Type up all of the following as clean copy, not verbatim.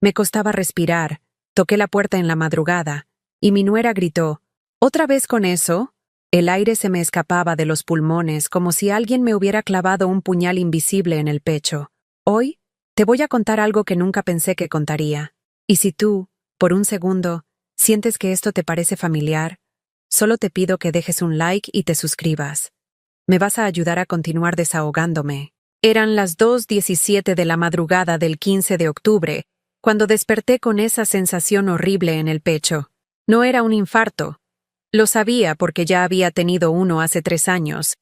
Me costaba respirar, toqué la puerta en la madrugada, y mi nuera gritó, ¿otra vez con eso? El aire se me escapaba de los pulmones como si alguien me hubiera clavado un puñal invisible en el pecho. Hoy, te voy a contar algo que nunca pensé que contaría. Y si tú, por un segundo, sientes que esto te parece familiar, solo te pido que dejes un like y te suscribas. Me vas a ayudar a continuar desahogándome. Eran las 2:17 de la madrugada del 15 de octubre, cuando desperté con esa sensación horrible en el pecho. No era un infarto. Lo sabía porque ya había tenido uno hace 3 años.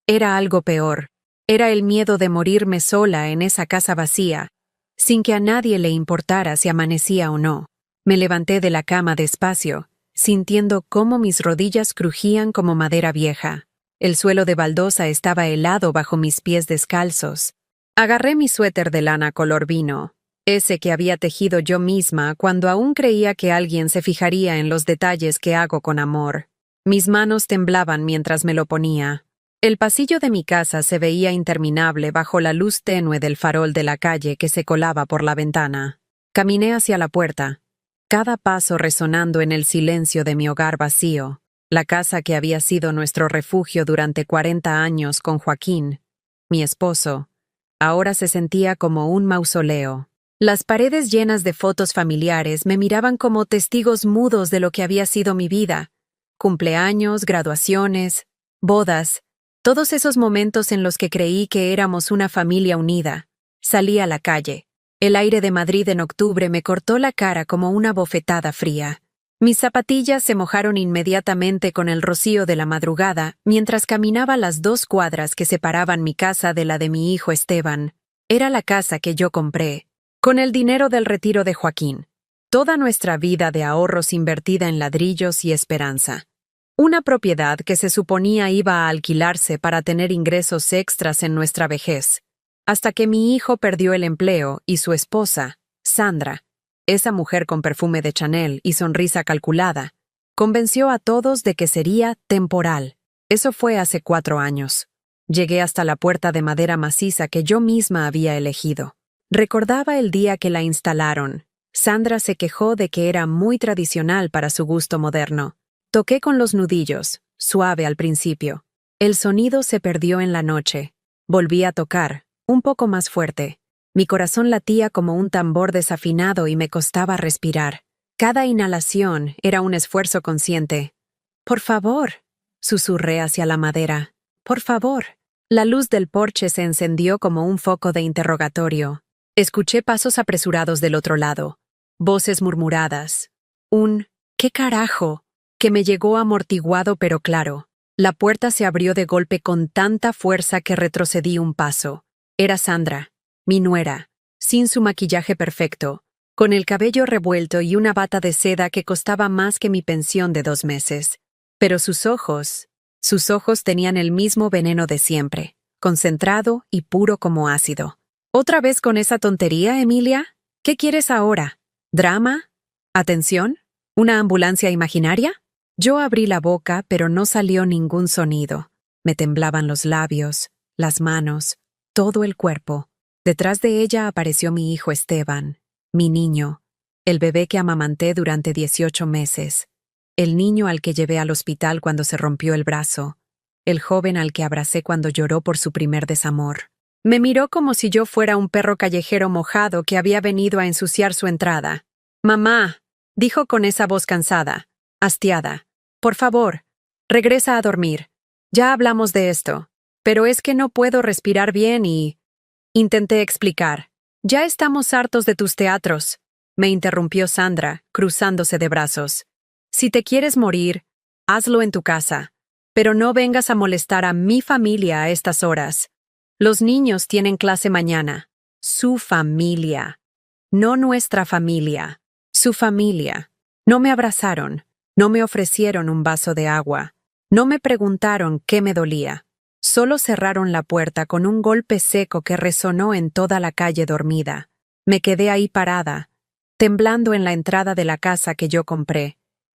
Era algo peor. Era el miedo de morirme sola en esa casa vacía, sin que a nadie le importara si amanecía o no. Me levanté de la cama despacio, sintiendo cómo mis rodillas crujían como madera vieja. El suelo de baldosa estaba helado bajo mis pies descalzos. Agarré mi suéter de lana color vino, ese que había tejido yo misma cuando aún creía que alguien se fijaría en los detalles que hago con amor. Mis manos temblaban mientras me lo ponía. El pasillo de mi casa se veía interminable bajo la luz tenue del farol de la calle que se colaba por la ventana. Caminé hacia la puerta, cada paso resonando en el silencio de mi hogar vacío, la casa que había sido nuestro refugio durante 40 años con Joaquín, mi esposo. Ahora se sentía como un mausoleo. Las paredes llenas de fotos familiares me miraban como testigos mudos de lo que había sido mi vida. Cumpleaños, graduaciones, bodas, todos esos momentos en los que creí que éramos una familia unida. Salí a la calle. El aire de Madrid en octubre me cortó la cara como una bofetada fría. Mis zapatillas se mojaron inmediatamente con el rocío de la madrugada mientras caminaba las 2 cuadras que separaban mi casa de la de mi hijo Esteban. Era la casa que yo compré, con el dinero del retiro de Joaquín. Toda nuestra vida de ahorros invertida en ladrillos y esperanza. Una propiedad que se suponía iba a alquilarse para tener ingresos extras en nuestra vejez. Hasta que mi hijo perdió el empleo y su esposa, Sandra, esa mujer con perfume de Chanel y sonrisa calculada, convenció a todos de que sería temporal. Eso fue hace 4 años. Llegué hasta la puerta de madera maciza que yo misma había elegido. Recordaba el día que la instalaron. Sandra se quejó de que era muy tradicional para su gusto moderno. Toqué con los nudillos, suave al principio. El sonido se perdió en la noche. Volví a tocar, un poco más fuerte. Mi corazón latía como un tambor desafinado y me costaba respirar. Cada inhalación era un esfuerzo consciente. «Por favor», susurré hacia la madera. «Por favor». La luz del porche se encendió como un foco de interrogatorio. Escuché pasos apresurados del otro lado. Voces murmuradas. Un «¿qué carajo?», que me llegó amortiguado pero claro. La puerta se abrió de golpe con tanta fuerza que retrocedí un paso. Era Sandra, mi nuera, sin su maquillaje perfecto, con el cabello revuelto y una bata de seda que costaba más que mi pensión de 2 meses. Pero sus ojos tenían el mismo veneno de siempre, concentrado y puro como ácido. ¿Otra vez con esa tontería, Emilia? ¿Qué quieres ahora? ¿Drama? ¿Atención? ¿Una ambulancia imaginaria? Yo abrí la boca, pero no salió ningún sonido. Me temblaban los labios, las manos, todo el cuerpo. Detrás de ella apareció mi hijo Esteban, mi niño, el bebé que amamanté durante 18 meses, el niño al que llevé al hospital cuando se rompió el brazo, el joven al que abracé cuando lloró por su primer desamor. Me miró como si yo fuera un perro callejero mojado que había venido a ensuciar su entrada. «Mamá», dijo con esa voz cansada, hastiada, «por favor, regresa a dormir. Ya hablamos de esto, pero es que no puedo respirar bien y...» Intenté explicar. «Ya estamos hartos de tus teatros», me interrumpió Sandra, cruzándose de brazos. «Si te quieres morir, hazlo en tu casa, pero no vengas a molestar a mi familia a estas horas. Los niños tienen clase mañana. Su familia. No nuestra familia. Su familia. No me abrazaron. No me ofrecieron un vaso de agua. No me preguntaron qué me dolía. Solo cerraron la puerta con un golpe seco que resonó en toda la calle dormida. Me quedé ahí parada, temblando en la entrada de la casa que yo compré,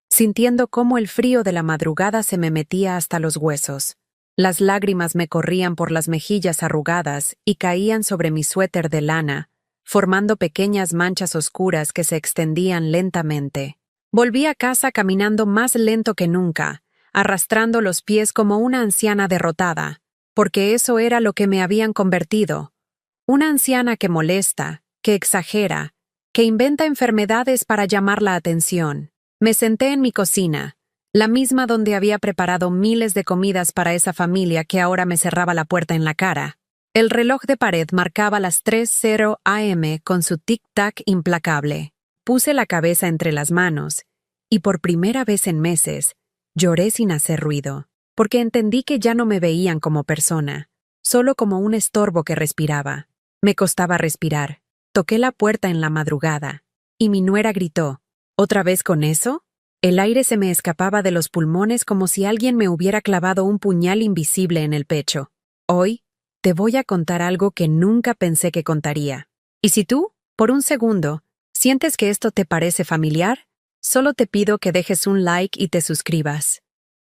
sintiendo cómo el frío de la madrugada se me metía hasta los huesos. Las lágrimas me corrían por las mejillas arrugadas y caían sobre mi suéter de lana, formando pequeñas manchas oscuras que se extendían lentamente. Volví a casa caminando más lento que nunca, arrastrando los pies como una anciana derrotada, porque eso era lo que me habían convertido. Una anciana que molesta, que exagera, que inventa enfermedades para llamar la atención. Me senté en mi cocina, la misma donde había preparado miles de comidas para esa familia que ahora me cerraba la puerta en la cara. El reloj de pared marcaba las 3:00 a.m. con su tic-tac implacable. Puse la cabeza entre las manos, y por primera vez en meses, lloré sin hacer ruido, porque entendí que ya no me veían como persona, solo como un estorbo que respiraba. Me costaba respirar. Toqué la puerta en la madrugada, y mi nuera gritó, ¿otra vez con eso? El aire se me escapaba de los pulmones como si alguien me hubiera clavado un puñal invisible en el pecho. Hoy, te voy a contar algo que nunca pensé que contaría. Y si tú, por un segundo, sientes que esto te parece familiar, solo te pido que dejes un like y te suscribas.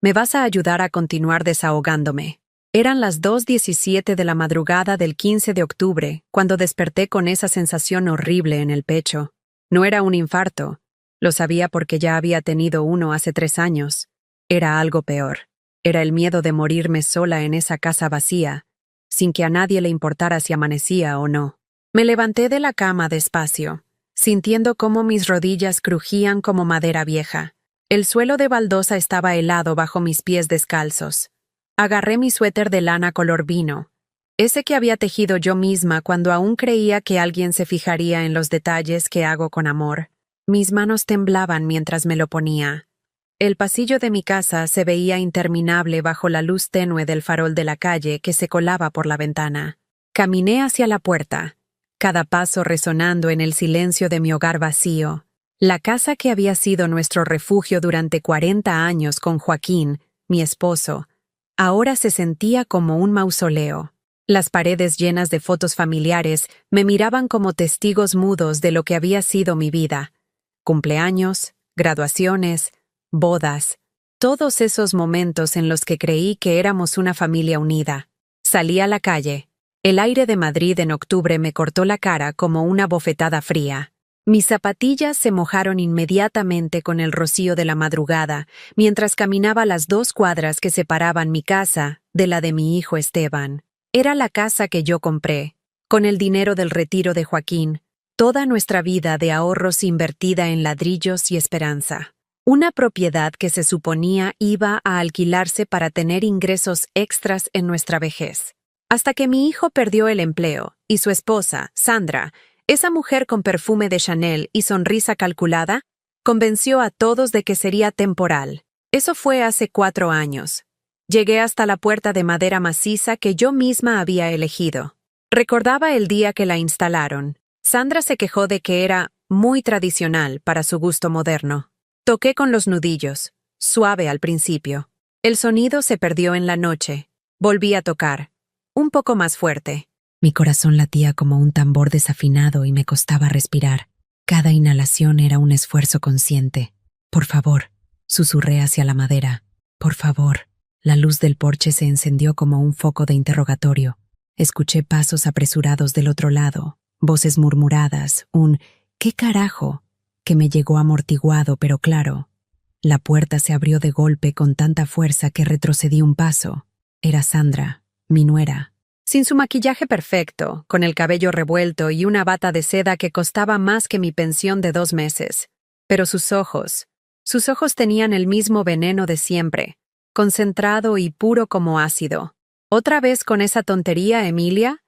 Me vas a ayudar a continuar desahogándome. Eran las 2:17 de la madrugada del 15 de octubre cuando desperté con esa sensación horrible en el pecho. No era un infarto. Lo sabía porque ya había tenido uno hace 3 años. Era algo peor. Era el miedo de morirme sola en esa casa vacía, sin que a nadie le importara si amanecía o no. Me levanté de la cama despacio, sintiendo cómo mis rodillas crujían como madera vieja. El suelo de baldosa estaba helado bajo mis pies descalzos. Agarré mi suéter de lana color vino, ese que había tejido yo misma cuando aún creía que alguien se fijaría en los detalles que hago con amor. Mis manos temblaban mientras me lo ponía. El pasillo de mi casa se veía interminable bajo la luz tenue del farol de la calle que se colaba por la ventana. Caminé hacia la puerta, cada paso resonando en el silencio de mi hogar vacío. La casa que había sido nuestro refugio durante 40 años con Joaquín, mi esposo, ahora se sentía como un mausoleo. Las paredes llenas de fotos familiares me miraban como testigos mudos de lo que había sido mi vida. Cumpleaños, graduaciones, bodas, todos esos momentos en los que creí que éramos una familia unida. Salí a la calle. El aire de Madrid en octubre me cortó la cara como una bofetada fría. Mis zapatillas se mojaron inmediatamente con el rocío de la madrugada, mientras caminaba las 2 cuadras que separaban mi casa de la de mi hijo Esteban. Era la casa que yo compré, con el dinero del retiro de Joaquín, toda nuestra vida de ahorros invertida en ladrillos y esperanza. Una propiedad que se suponía iba a alquilarse para tener ingresos extras en nuestra vejez. Hasta que mi hijo perdió el empleo, y su esposa, Sandra, esa mujer con perfume de Chanel y sonrisa calculada, convenció a todos de que sería temporal. Eso fue hace 4 años. Llegué hasta la puerta de madera maciza que yo misma había elegido. Recordaba el día que la instalaron. Sandra se quejó de que era muy tradicional para su gusto moderno. Toqué con los nudillos, suave al principio. El sonido se perdió en la noche. Volví a tocar, un poco más fuerte. Mi corazón latía como un tambor desafinado y me costaba respirar. Cada inhalación era un esfuerzo consciente. Por favor, susurré hacia la madera. Por favor. La luz del porche se encendió como un foco de interrogatorio. Escuché pasos apresurados del otro lado, voces murmuradas, un «¿qué carajo?», que me llegó amortiguado pero claro. La puerta se abrió de golpe con tanta fuerza que retrocedí un paso. Era Sandra, mi nuera. Sin su maquillaje perfecto, con el cabello revuelto y una bata de seda que costaba más que mi pensión de 2 meses. Pero sus ojos tenían el mismo veneno de siempre, concentrado y puro como ácido. ¿Otra vez con esa tontería, Emilia?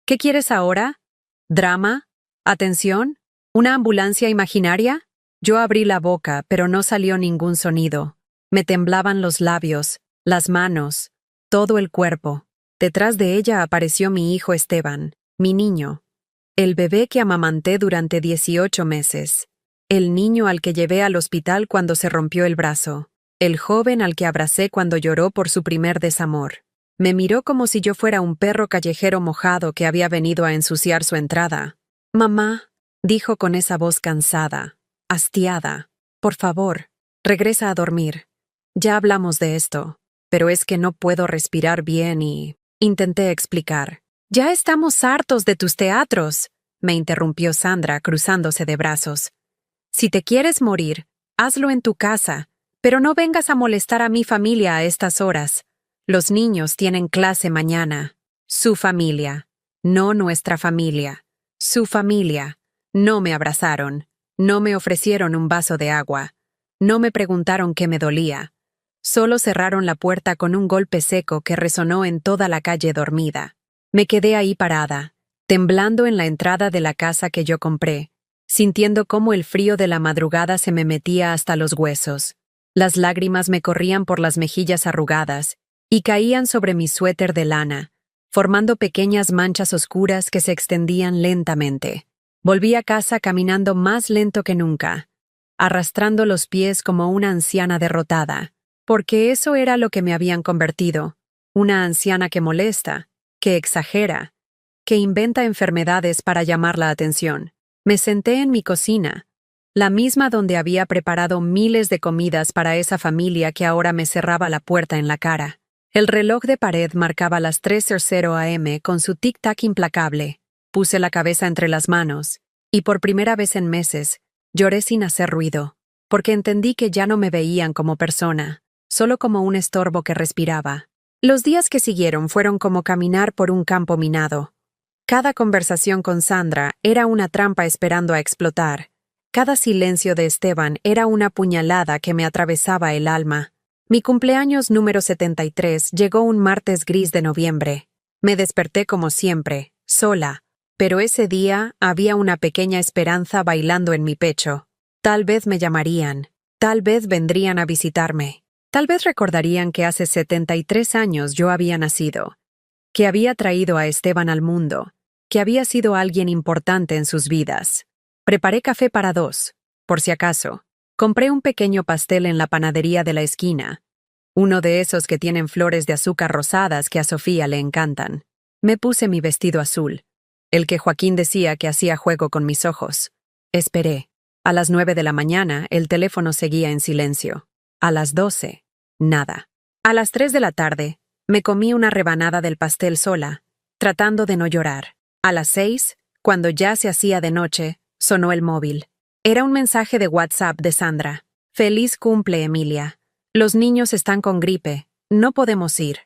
¿Qué quieres ahora? ¿Drama? ¿Atención? ¿Una ambulancia imaginaria? Yo abrí la boca, pero no salió ningún sonido. Me temblaban los labios, las manos, todo el cuerpo. Detrás de ella apareció mi hijo Esteban, mi niño. El bebé que amamanté durante 18 meses. El niño al que llevé al hospital cuando se rompió el brazo. El joven al que abracé cuando lloró por su primer desamor. Me miró como si yo fuera un perro callejero mojado que había venido a ensuciar su entrada. «Mamá», dijo con esa voz cansada, hastiada, «por favor, regresa a dormir. Ya hablamos de esto, pero es que no puedo respirar bien y...» Intenté explicar. «Ya estamos hartos de tus teatros. me interrumpió Sandra, cruzándose de brazos. Si te quieres morir, hazlo en tu casa, pero no vengas a molestar a mi familia a estas horas. Los niños tienen clase mañana. Su familia, no nuestra familia. Su familia. No me abrazaron. No me ofrecieron un vaso de agua. No me preguntaron qué me dolía. Solo cerraron la puerta con un golpe seco que resonó en toda la calle dormida. Me quedé ahí parada, temblando en la entrada de la casa que yo compré, sintiendo cómo el frío de la madrugada se me metía hasta los huesos. Las lágrimas me corrían por las mejillas arrugadas y caían sobre mi suéter de lana, formando pequeñas manchas oscuras que se extendían lentamente. Volví a casa caminando más lento que nunca, arrastrando los pies como una anciana derrotada, porque eso era lo que me habían convertido, una anciana que molesta, que exagera, que inventa enfermedades para llamar la atención. Me senté en mi cocina, la misma donde había preparado miles de comidas para esa familia que ahora me cerraba la puerta en la cara. El reloj de pared marcaba las 3:00 a.m. con su tic-tac implacable. Puse la cabeza entre las manos, y por primera vez en meses, lloré sin hacer ruido, porque entendí que ya no me veían como persona, solo como un estorbo que respiraba. Los días que siguieron fueron como caminar por un campo minado. Cada conversación con Sandra era una trampa esperando a explotar. Cada silencio de Esteban era una puñalada que me atravesaba el alma. Mi cumpleaños número 73 llegó un martes gris de noviembre. Me desperté como siempre, sola, pero ese día había una pequeña esperanza bailando en mi pecho. Tal vez me llamarían, tal vez vendrían a visitarme. Tal vez recordarían que hace 73 años yo había nacido, que había traído a Esteban al mundo, que había sido alguien importante en sus vidas. Preparé café para 2, por si acaso. Compré un pequeño pastel en la panadería de la esquina, uno de esos que tienen flores de azúcar rosadas que a Sofía le encantan. Me puse mi vestido azul, el que Joaquín decía que hacía juego con mis ojos. Esperé. A las 9 de la mañana el teléfono seguía en silencio. A las 12, nada. A las 3 de la tarde, me comí una rebanada del pastel sola, tratando de no llorar. A las 6, cuando ya se hacía de noche, sonó el móvil. Era un mensaje de WhatsApp de Sandra. Feliz cumple, Emilia. Los niños están con gripe. No podemos ir.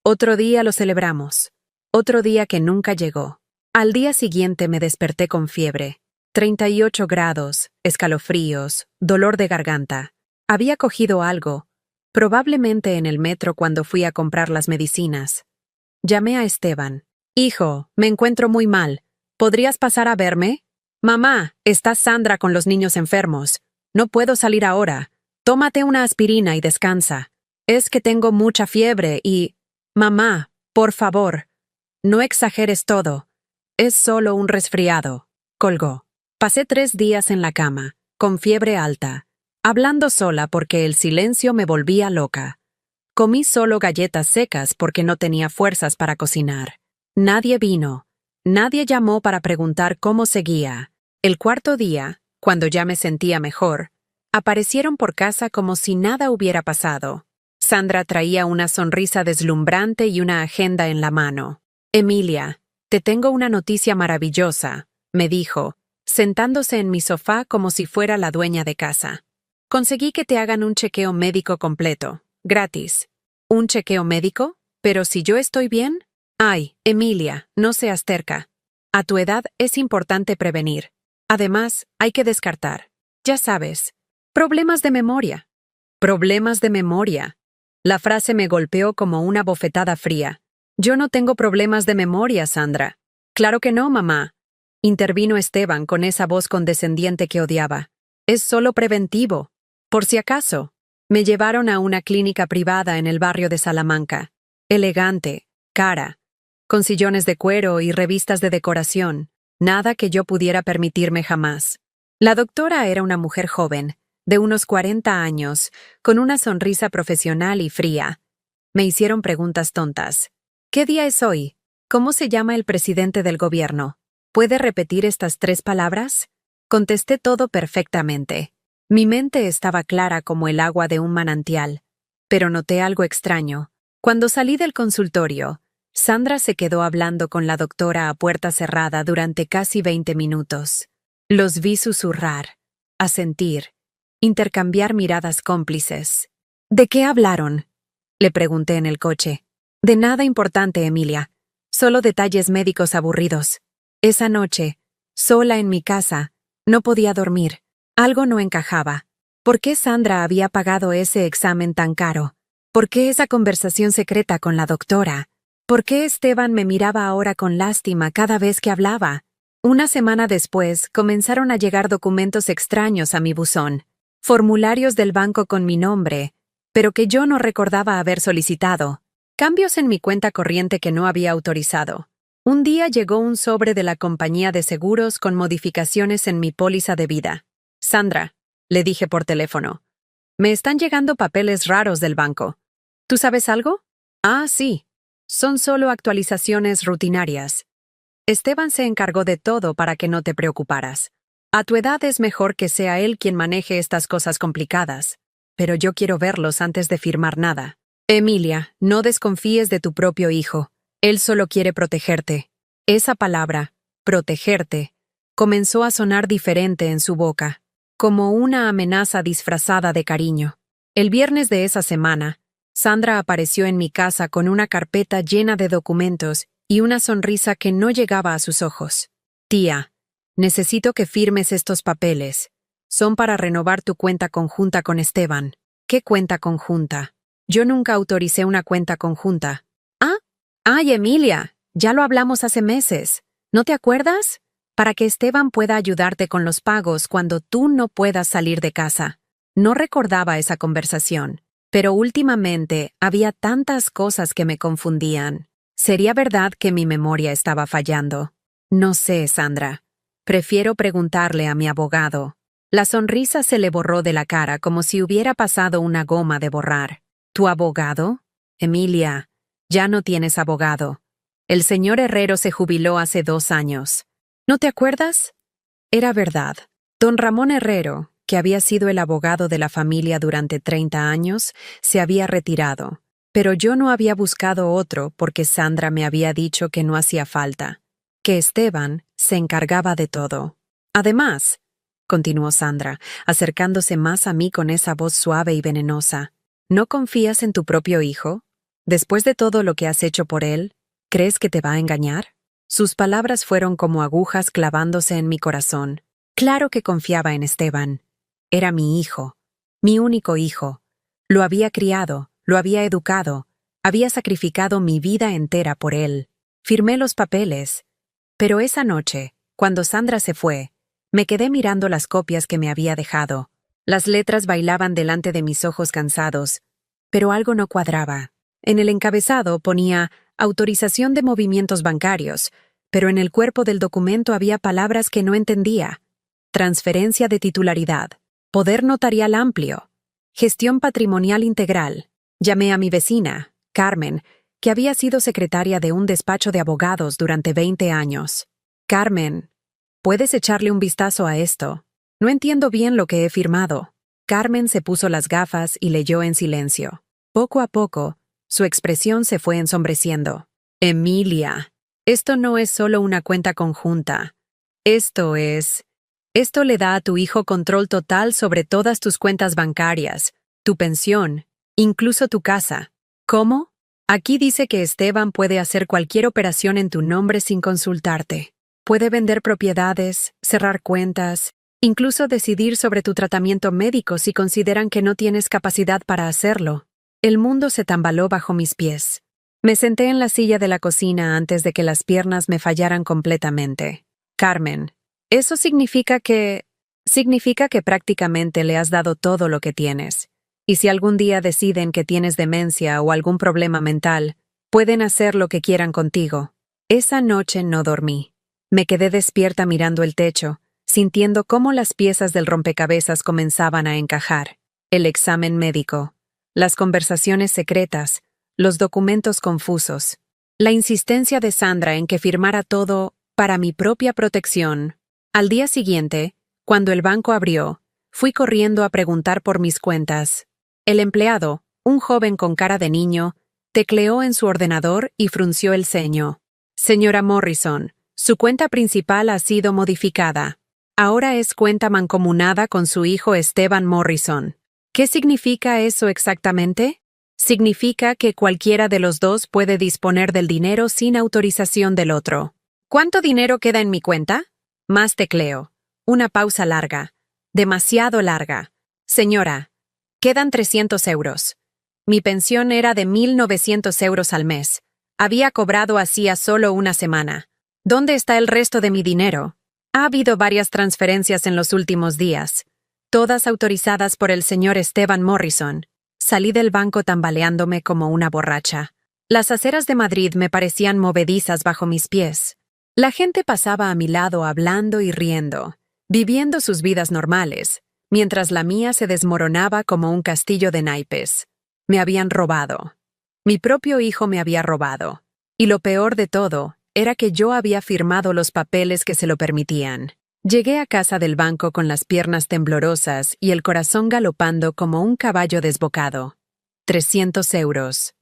Otro día lo celebramos. Otro día que nunca llegó. Al día siguiente me desperté con fiebre. 38 grados, escalofríos, dolor de garganta. Había cogido algo, probablemente en el metro cuando fui a comprar las medicinas. Llamé a Esteban. Hijo, me encuentro muy mal. ¿Podrías pasar a verme? Mamá, está Sandra con los niños enfermos. No puedo salir ahora. Tómate una aspirina y descansa. Es que tengo mucha fiebre y... Mamá, por favor, no exageres todo. Es solo un resfriado. Colgó. Pasé 3 días en la cama, con fiebre alta, hablando sola porque el silencio me volvía loca. Comí solo galletas secas porque no tenía fuerzas para cocinar. Nadie vino. Nadie llamó para preguntar cómo seguía. El 4.º día, cuando ya me sentía mejor, aparecieron por casa como si nada hubiera pasado. Sandra traía una sonrisa deslumbrante y una agenda en la mano. Emilia, te tengo una noticia maravillosa, me dijo, sentándose en mi sofá como si fuera la dueña de casa. Conseguí que te hagan un chequeo médico completo, gratis. ¿Un chequeo médico? ¿Pero si yo estoy bien? Ay, Emilia, no seas terca. A tu edad es importante prevenir. Además, hay que descartar. Ya sabes, problemas de memoria. Problemas de memoria. La frase me golpeó como una bofetada fría. Yo no tengo problemas de memoria, Sandra. Claro que no, mamá. Intervino Esteban con esa voz condescendiente que odiaba. Es solo preventivo. Por si acaso. Me llevaron a una clínica privada en el barrio de Salamanca. Elegante, cara, con sillones de cuero y revistas de decoración. Nada que yo pudiera permitirme jamás. La doctora era una mujer joven, de unos 40 años, con una sonrisa profesional y fría. Me hicieron preguntas tontas. ¿Qué día es hoy? ¿Cómo se llama el presidente del gobierno? ¿Puede repetir estas 3 palabras? Contesté todo perfectamente. Mi mente estaba clara como el agua de un manantial. Pero noté algo extraño. Cuando salí del consultorio, Sandra se quedó hablando con la doctora a puerta cerrada durante casi 20 minutos. Los vi susurrar, asentir, intercambiar miradas cómplices. ¿De qué hablaron?, le pregunté en el coche. De nada importante, Emilia. Solo detalles médicos aburridos. Esa noche, sola en mi casa, no podía dormir. Algo no encajaba. ¿Por qué Sandra había pagado ese examen tan caro? ¿Por qué esa conversación secreta con la doctora? ¿Por qué Esteban me miraba ahora con lástima cada vez que hablaba? Una semana después, comenzaron a llegar documentos extraños a mi buzón. Formularios del banco con mi nombre, pero que yo no recordaba haber solicitado. Cambios en mi cuenta corriente que no había autorizado. Un día llegó un sobre de la compañía de seguros con modificaciones en mi póliza de vida. Sandra, le dije por teléfono, me están llegando papeles raros del banco. ¿Tú sabes algo? Ah, sí. Son solo actualizaciones rutinarias. Esteban se encargó de todo para que no te preocuparas. A tu edad es mejor que sea él quien maneje estas cosas complicadas. Pero yo quiero verlos antes de firmar nada. Emilia, no desconfíes de tu propio hijo. Él solo quiere protegerte. Esa palabra, protegerte, comenzó a sonar diferente en su boca, como una amenaza disfrazada de cariño. El viernes de esa semana, Sandra apareció en mi casa con una carpeta llena de documentos y una sonrisa que no llegaba a sus ojos. Tía, necesito que firmes estos papeles. Son para renovar tu cuenta conjunta con Esteban. ¿Qué cuenta conjunta? Yo nunca autoricé una cuenta conjunta. Ah, ay, Emilia, ya lo hablamos hace meses. ¿No te acuerdas? Para que Esteban pueda ayudarte con los pagos cuando tú no puedas salir de casa. No recordaba esa conversación, pero últimamente había tantas cosas que me confundían. ¿Sería verdad que mi memoria estaba fallando? No sé, Sandra. Prefiero preguntarle a mi abogado. La sonrisa se le borró de la cara como si hubiera pasado una goma de borrar. ¿Tu abogado? Emilia, ya no tienes abogado. El señor Herrero se jubiló hace 2 años. ¿No te acuerdas? Era verdad. Don Ramón Herrero, que había sido el abogado de la familia durante 30 años, se había retirado. Pero yo no había buscado otro porque Sandra me había dicho que no hacía falta, que Esteban se encargaba de todo. Además, continuó Sandra, acercándose más a mí con esa voz suave y venenosa, ¿no confías en tu propio hijo? Después de todo lo que has hecho por él, ¿crees que te va a engañar? Sus palabras fueron como agujas clavándose en mi corazón. Claro que confiaba en Esteban. Era mi hijo, mi único hijo. Lo había criado, lo había educado, había sacrificado mi vida entera por él. Firmé los papeles. Pero esa noche, cuando Sandra se fue, me quedé mirando las copias que me había dejado. Las letras bailaban delante de mis ojos cansados, pero algo no cuadraba. En el encabezado ponía autorización de movimientos bancarios, pero en el cuerpo del documento había palabras que no entendía. Transferencia de titularidad, poder notarial amplio, gestión patrimonial integral. Llamé a mi vecina, Carmen, que había sido secretaria de un despacho de abogados durante 20 años. Carmen, ¿puedes echarle un vistazo a esto? No entiendo bien lo que he firmado. Carmen se puso las gafas y leyó en silencio. Poco a poco, su expresión se fue ensombreciendo. Emilia, esto no es solo una cuenta conjunta. Esto le da a tu hijo control total sobre todas tus cuentas bancarias, tu pensión, incluso tu casa. ¿Cómo? Aquí dice que Esteban puede hacer cualquier operación en tu nombre sin consultarte. Puede vender propiedades, cerrar cuentas, incluso decidir sobre tu tratamiento médico si consideran que no tienes capacidad para hacerlo. El mundo se tambaló bajo mis pies. Me senté en la silla de la cocina antes de que las piernas me fallaran completamente. Carmen, eso significa que prácticamente le has dado todo lo que tienes. Y si algún día deciden que tienes demencia o algún problema mental, pueden hacer lo que quieran contigo. Esa noche no dormí. Me quedé despierta mirando el techo, sintiendo cómo las piezas del rompecabezas comenzaban a encajar. El examen médico, las conversaciones secretas, los documentos confusos, la insistencia de Sandra en que firmara todo para mi propia protección. Al día siguiente, cuando el banco abrió, fui corriendo a preguntar por mis cuentas. El empleado, un joven con cara de niño, Tecleó en su ordenador y frunció el ceño. Señora Morrison, su cuenta principal ha sido modificada. Ahora es cuenta mancomunada con su hijo Esteban Morrison. ¿Qué significa eso exactamente? Significa que cualquiera de los dos puede disponer del dinero sin autorización del otro. ¿Cuánto dinero queda en mi cuenta? Más tecleo. Una pausa larga. Demasiado larga. Señora, quedan 300 euros. Mi pensión era de 1.900 euros al mes. Había cobrado hacía solo una semana. ¿Dónde está el resto de mi dinero? Ha habido varias transferencias en los últimos días, todas autorizadas por el señor Esteban Morrison. Salí del banco tambaleándome como una borracha. Las aceras de Madrid me parecían movedizas bajo mis pies. La gente pasaba a mi lado hablando y riendo, viviendo sus vidas normales, mientras la mía se desmoronaba como un castillo de naipes. Me habían robado. Mi propio hijo me había robado. Y lo peor de todo era que yo había firmado los papeles que se lo permitían. Llegué a casa del banco con las piernas temblorosas y el corazón galopando como un caballo desbocado. 300 euros.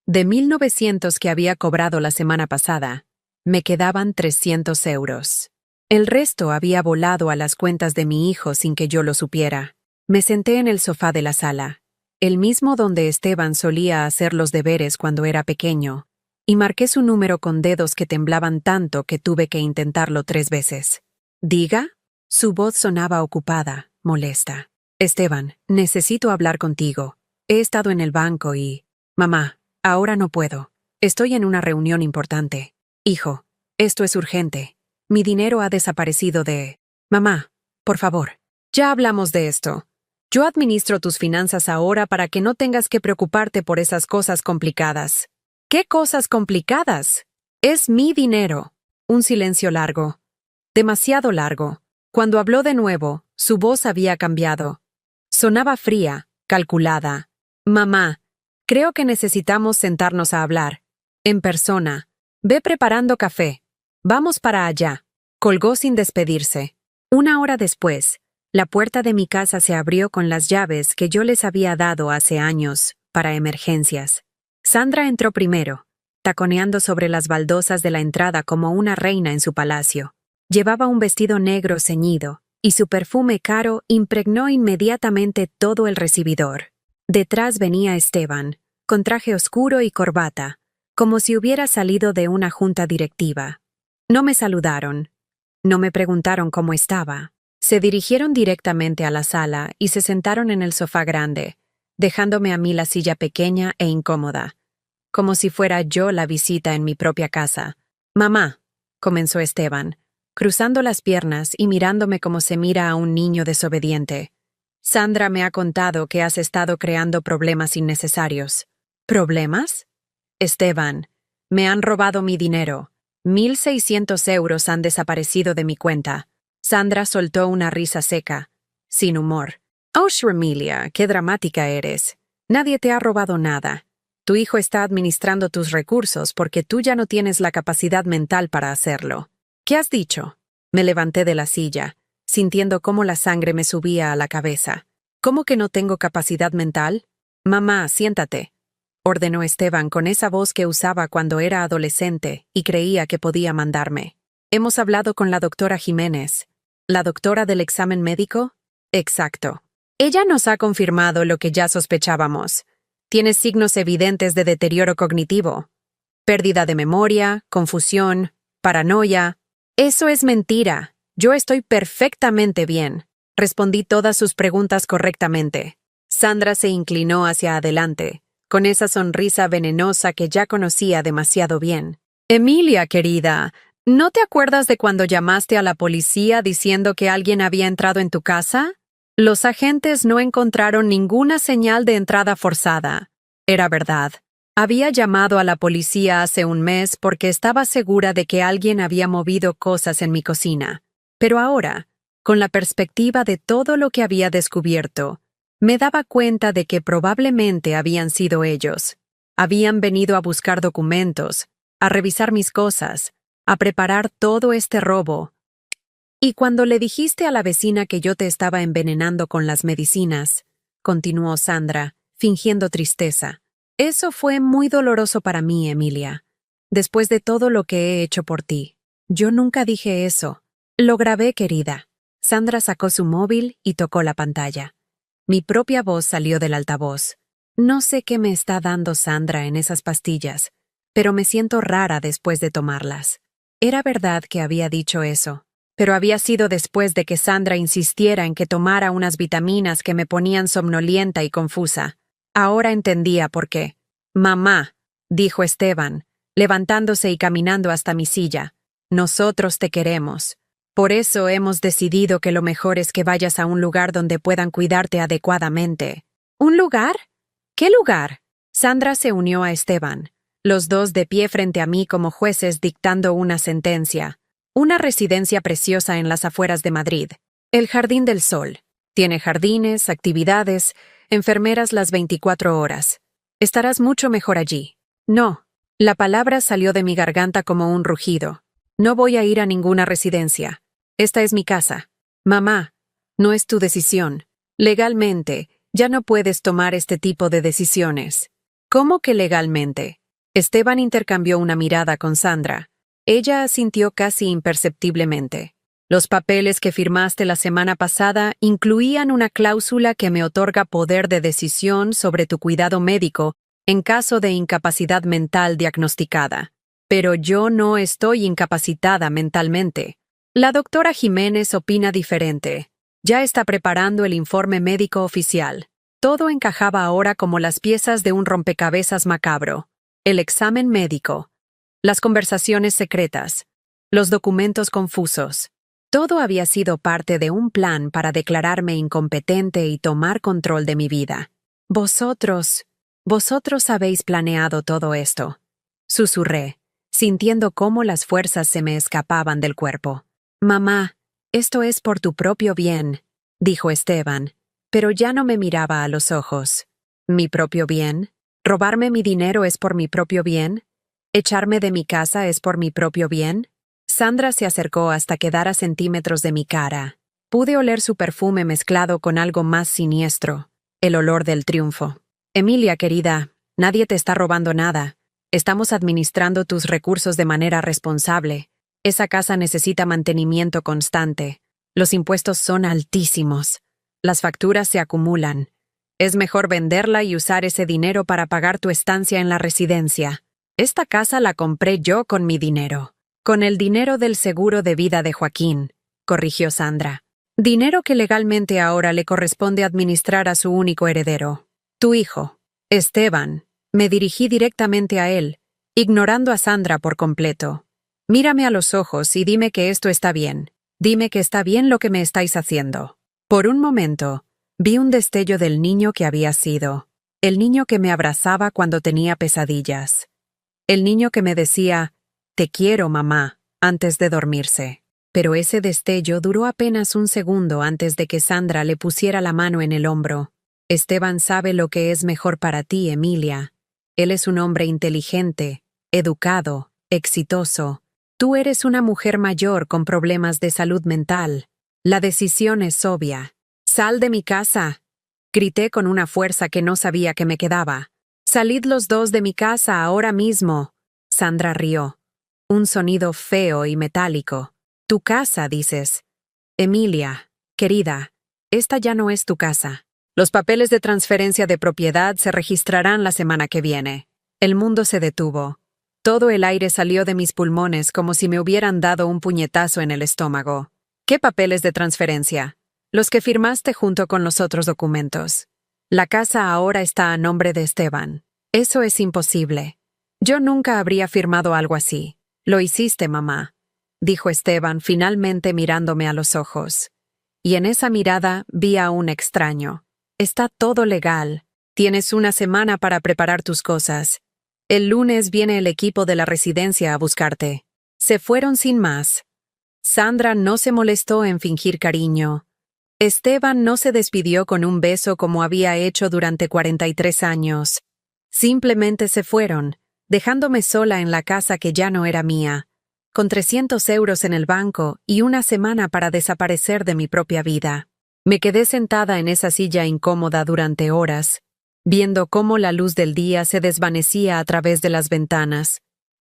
De 1.900 que había cobrado la semana pasada, me quedaban 300 euros. El resto había volado a las cuentas de mi hijo sin que yo lo supiera. Me senté en el sofá de la sala, el mismo donde Esteban solía hacer los deberes cuando era pequeño, y marqué su número con dedos que temblaban tanto que tuve que intentarlo 3 veces. ¿Diga? Su voz sonaba ocupada, molesta. Esteban, necesito hablar contigo. He estado en el banco y... Mamá, ahora no puedo. Estoy en una reunión importante. Hijo, esto es urgente. Mi dinero ha desaparecido de... Mamá, por favor. Ya hablamos de esto. Yo administro tus finanzas ahora para que no tengas que preocuparte por esas cosas complicadas. ¿Qué cosas complicadas? Es mi dinero. Un silencio largo. Demasiado largo. Cuando habló de nuevo, su voz había cambiado. Sonaba fría, calculada. Mamá, creo que necesitamos sentarnos a hablar. En persona. Ve preparando café. Vamos para allá. Colgó sin despedirse. 1 hora después, la puerta de mi casa se abrió con las llaves que yo les había dado hace años, para emergencias. Sandra entró primero, taconeando sobre las baldosas de la entrada como una reina en su palacio. Llevaba un vestido negro ceñido, y su perfume caro impregnó inmediatamente todo el recibidor. Detrás venía Esteban, con traje oscuro y corbata, como si hubiera salido de una junta directiva. No me saludaron. No me preguntaron cómo estaba. Se dirigieron directamente a la sala y se sentaron en el sofá grande, dejándome a mí la silla pequeña e incómoda, como si fuera yo la visita en mi propia casa. «Mamá», comenzó Esteban, cruzando las piernas y mirándome como se mira a un niño desobediente. «Sandra me ha contado que has estado creando problemas innecesarios». «¿Problemas?» «Esteban, me han robado mi dinero. 1.600 euros han desaparecido de mi cuenta». Sandra soltó una risa seca, sin humor. «Oh, Shremilia, qué dramática eres. Nadie te ha robado nada. Tu hijo está administrando tus recursos porque tú ya no tienes la capacidad mental para hacerlo». «¿Qué has dicho?» Me levanté de la silla, sintiendo cómo la sangre me subía a la cabeza. «¿Cómo que no tengo capacidad mental?» «Mamá, siéntate», ordenó Esteban con esa voz que usaba cuando era adolescente y creía que podía mandarme. «Hemos hablado con la doctora Jiménez». ¿La doctora del examen médico? Exacto. Ella nos ha confirmado lo que ya sospechábamos. Tienes signos evidentes de deterioro cognitivo. Pérdida de memoria, confusión, paranoia. Eso es mentira. Yo estoy perfectamente bien. Respondí todas sus preguntas correctamente. Sandra se inclinó hacia adelante, con esa sonrisa venenosa que ya conocía demasiado bien. «Emilia, querida, ¿no te acuerdas de cuando llamaste a la policía diciendo que alguien había entrado en tu casa? Los agentes no encontraron ninguna señal de entrada forzada. Era verdad. Había llamado a la policía hace un mes porque estaba segura de que alguien había movido cosas en mi cocina. Pero ahora, con la perspectiva de todo lo que había descubierto, me daba cuenta de que probablemente habían sido ellos. Habían venido a buscar documentos, a revisar mis cosas, a preparar todo este robo. Y cuando le dijiste a la vecina que yo te estaba envenenando con las medicinas, continuó Sandra, fingiendo tristeza, Eso fue muy doloroso para mí, Emilia. Después de todo lo que he hecho por ti. Yo nunca dije eso. Lo grabé, querida. Sandra sacó su móvil y tocó la pantalla. Mi propia voz salió del altavoz. No sé qué me está dando Sandra en esas pastillas, pero me siento rara después de tomarlas. Era verdad que había dicho eso, pero había sido después de que Sandra insistiera en que tomara unas vitaminas que me ponían somnolienta y confusa. Ahora entendía por qué. Mamá, dijo Esteban, levantándose y caminando hasta mi silla. Nosotros te queremos. Por eso hemos decidido que lo mejor es que vayas a un lugar donde puedan cuidarte adecuadamente. ¿Un lugar? ¿Qué lugar? Sandra se unió a Esteban, los dos de pie frente a mí como jueces dictando una sentencia. Una residencia preciosa en las afueras de Madrid. El Jardín del Sol. Tiene jardines, actividades, enfermeras las 24 horas. Estarás mucho mejor allí. No. La palabra salió de mi garganta como un rugido. No voy a ir a ninguna residencia. Esta es mi casa. Mamá, no es tu decisión. Legalmente, ya no puedes tomar este tipo de decisiones. ¿Cómo que legalmente? Esteban intercambió una mirada con Sandra. Ella asintió casi imperceptiblemente. Los papeles que firmaste la semana pasada incluían una cláusula que me otorga poder de decisión sobre tu cuidado médico en caso de incapacidad mental diagnosticada. Pero yo no estoy incapacitada mentalmente. La doctora Jiménez opina diferente. Ya está preparando el informe médico oficial. Todo encajaba ahora como las piezas de un rompecabezas macabro. El examen médico. Las conversaciones secretas. Los documentos confusos. Todo había sido parte de un plan para declararme incompetente y tomar control de mi vida. Vosotros habéis planeado todo esto. Susurré, sintiendo cómo las fuerzas se me escapaban del cuerpo. Mamá, esto es por tu propio bien, dijo Esteban, pero ya no me miraba a los ojos. ¿Mi propio bien? ¿Robarme mi dinero es por mi propio bien? ¿Echarme de mi casa es por mi propio bien? Sandra se acercó hasta quedar a centímetros de mi cara. Pude oler su perfume mezclado con algo más siniestro, el olor del triunfo. Emilia, querida, nadie te está robando nada. Estamos administrando tus recursos de manera responsable. Esa casa necesita mantenimiento constante. Los impuestos son altísimos. Las facturas se acumulan. Es mejor venderla y usar ese dinero para pagar tu estancia en la residencia. Esta casa la compré yo con mi dinero. Con el dinero del seguro de vida de Joaquín, corrigió Sandra. Dinero que legalmente ahora le corresponde administrar a su único heredero. Tu hijo, Esteban. Me dirigí directamente a él, ignorando a Sandra por completo. Mírame a los ojos y dime que esto está bien. Dime que está bien lo que me estáis haciendo. Por un momento, vi un destello del niño que había sido. El niño que me abrazaba cuando tenía pesadillas. El niño que me decía, «Te quiero, mamá», antes de dormirse. Pero ese destello duró apenas un segundo antes de que Sandra le pusiera la mano en el hombro. Esteban sabe lo que es mejor para ti, Emilia. Él es un hombre inteligente, educado, exitoso. Tú eres una mujer mayor con problemas de salud mental. La decisión es obvia. «Sal de mi casa», grité con una fuerza que no sabía que me quedaba. «Salid los dos de mi casa ahora mismo». Sandra rió. Un sonido feo y metálico. «Tu casa», dices. Emilia, querida, esta ya no es tu casa. Los papeles de transferencia de propiedad se registrarán la semana que viene. El mundo se detuvo. Todo el aire salió de mis pulmones como si me hubieran dado un puñetazo en el estómago. ¿Qué papeles de transferencia? Los que firmaste junto con los otros documentos. La casa ahora está a nombre de Esteban. Eso es imposible. Yo nunca habría firmado algo así. Lo hiciste, mamá, dijo Esteban finalmente mirándome a los ojos. Y en esa mirada vi a un extraño. Está todo legal. Tienes una semana para preparar tus cosas. El lunes viene el equipo de la residencia a buscarte. Se fueron sin más. Sandra no se molestó en fingir cariño. Esteban no se despidió con un beso como había hecho durante 43 años. Simplemente se fueron, dejándome sola en la casa que ya no era mía, con 300 euros en el banco y una semana para desaparecer de mi propia vida. Me quedé sentada en esa silla incómoda durante horas, viendo cómo la luz del día se desvanecía a través de las ventanas.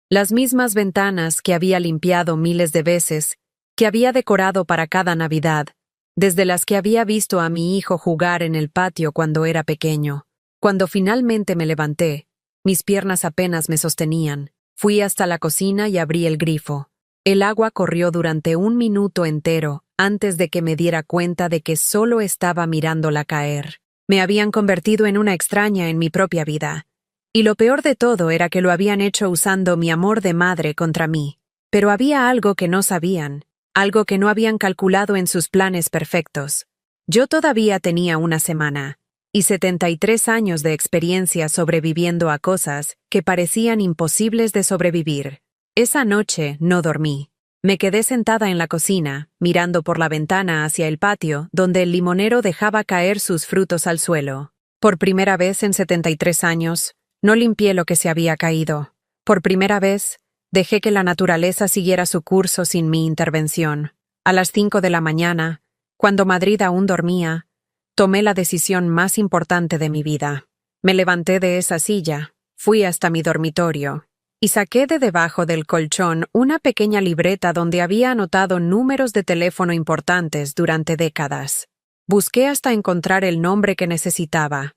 Las mismas ventanas que había limpiado miles de veces, que había decorado para cada Navidad, desde las que había visto a mi hijo jugar en el patio cuando era pequeño. Cuando finalmente me levanté, mis piernas apenas me sostenían. Fui hasta la cocina y abrí el grifo. El agua corrió durante 1 minuto entero antes de que me diera cuenta de que solo estaba mirándola caer. Me habían convertido en una extraña en mi propia vida. Y lo peor de todo era que lo habían hecho usando mi amor de madre contra mí. Pero había algo que no sabían, algo que no habían calculado en sus planes perfectos. Yo todavía tenía una semana y 73 años de experiencia sobreviviendo a cosas que parecían imposibles de sobrevivir. Esa noche no dormí. Me quedé sentada en la cocina, mirando por la ventana hacia el patio, donde el limonero dejaba caer sus frutos al suelo. Por primera vez en 73 años, no limpié lo que se había caído. Por primera vez, dejé que la naturaleza siguiera su curso sin mi intervención. A las 5 de la mañana, cuando Madrid aún dormía, tomé la decisión más importante de mi vida. Me levanté de esa silla, fui hasta mi dormitorio y saqué de debajo del colchón una pequeña libreta donde había anotado números de teléfono importantes durante décadas. Busqué hasta encontrar el nombre que necesitaba: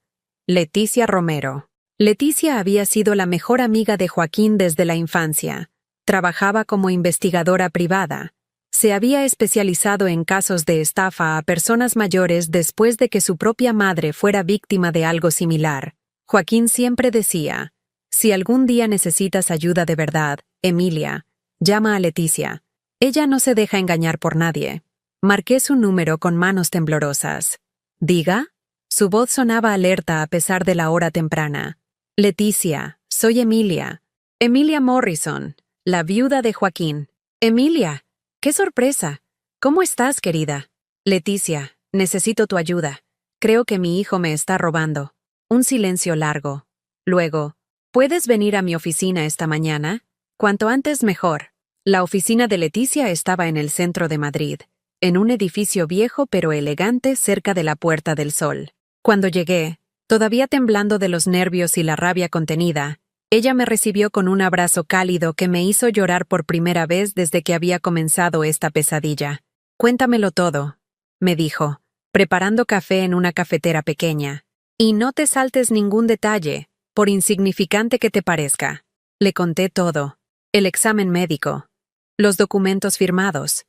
Leticia Romero. Leticia había sido la mejor amiga de Joaquín desde la infancia. Trabajaba como investigadora privada. Se había especializado en casos de estafa a personas mayores después de que su propia madre fuera víctima de algo similar. Joaquín siempre decía: si algún día necesitas ayuda de verdad, Emilia, llama a Leticia. Ella no se deja engañar por nadie. Marqué su número con manos temblorosas. ¿Diga? Su voz sonaba alerta a pesar de la hora temprana. Leticia, soy Emilia. Emilia Morrison, la viuda de Joaquín. Emilia, ¡qué sorpresa! ¿Cómo estás, querida? Leticia, necesito tu ayuda. Creo que mi hijo me está robando. Un silencio largo. Luego, ¿puedes venir a mi oficina esta mañana? Cuanto antes mejor. La oficina de Leticia estaba en el centro de Madrid, en un edificio viejo pero elegante cerca de la Puerta del Sol. Cuando llegué, todavía temblando de los nervios y la rabia contenida, ella me recibió con un abrazo cálido que me hizo llorar por primera vez desde que había comenzado esta pesadilla. Cuéntamelo todo, me dijo, preparando café en una cafetera pequeña. Y no te saltes ningún detalle, por insignificante que te parezca. Le conté todo: el examen médico, los documentos firmados,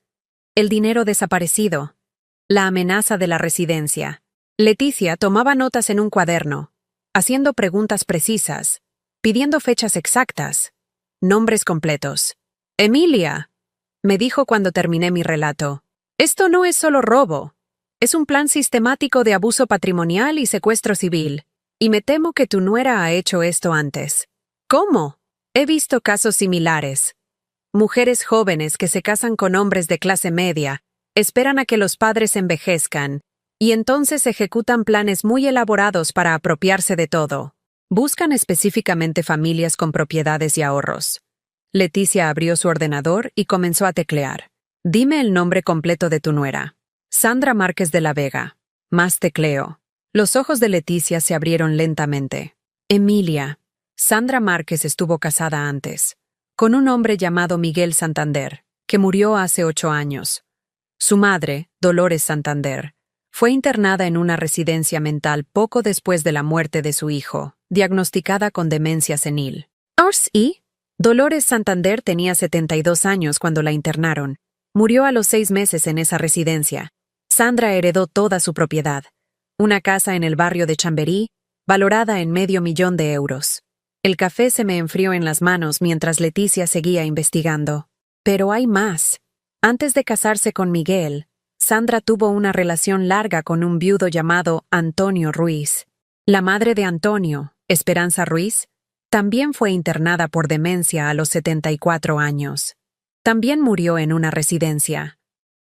el dinero desaparecido, la amenaza de la residencia. Leticia tomaba notas en un cuaderno, haciendo preguntas precisas, pidiendo fechas exactas, nombres completos. Emilia, me dijo cuando terminé mi relato, esto no es solo robo, es un plan sistemático de abuso patrimonial y secuestro civil, y me temo que tu nuera ha hecho esto antes. ¿Cómo? He visto casos similares. Mujeres jóvenes que se casan con hombres de clase media, esperan a que los padres envejezcan, y entonces ejecutan planes muy elaborados para apropiarse de todo. Buscan específicamente familias con propiedades y ahorros. Leticia abrió su ordenador y comenzó a teclear. Dime el nombre completo de tu nuera. Sandra Márquez de la Vega. Más tecleo. Los ojos de Leticia se abrieron lentamente. Emilia. Sandra Márquez estuvo casada antes, con un hombre llamado Miguel Santander, que murió hace 8 años. Su madre, Dolores Santander, fue internada en una residencia mental poco después de la muerte de su hijo, diagnosticada con demencia senil. ¿Y? Dolores Santander tenía 72 años cuando la internaron. Murió a los 6 meses en esa residencia. Sandra heredó toda su propiedad, una casa en el barrio de Chamberí, valorada en $500,000. El café se me enfrió en las manos mientras Leticia seguía investigando. Pero hay más. Antes de casarse con Miguel, Sandra tuvo una relación larga con un viudo llamado Antonio Ruiz. La madre de Antonio, Esperanza Ruiz, también fue internada por demencia a los 74 años. También murió en una residencia.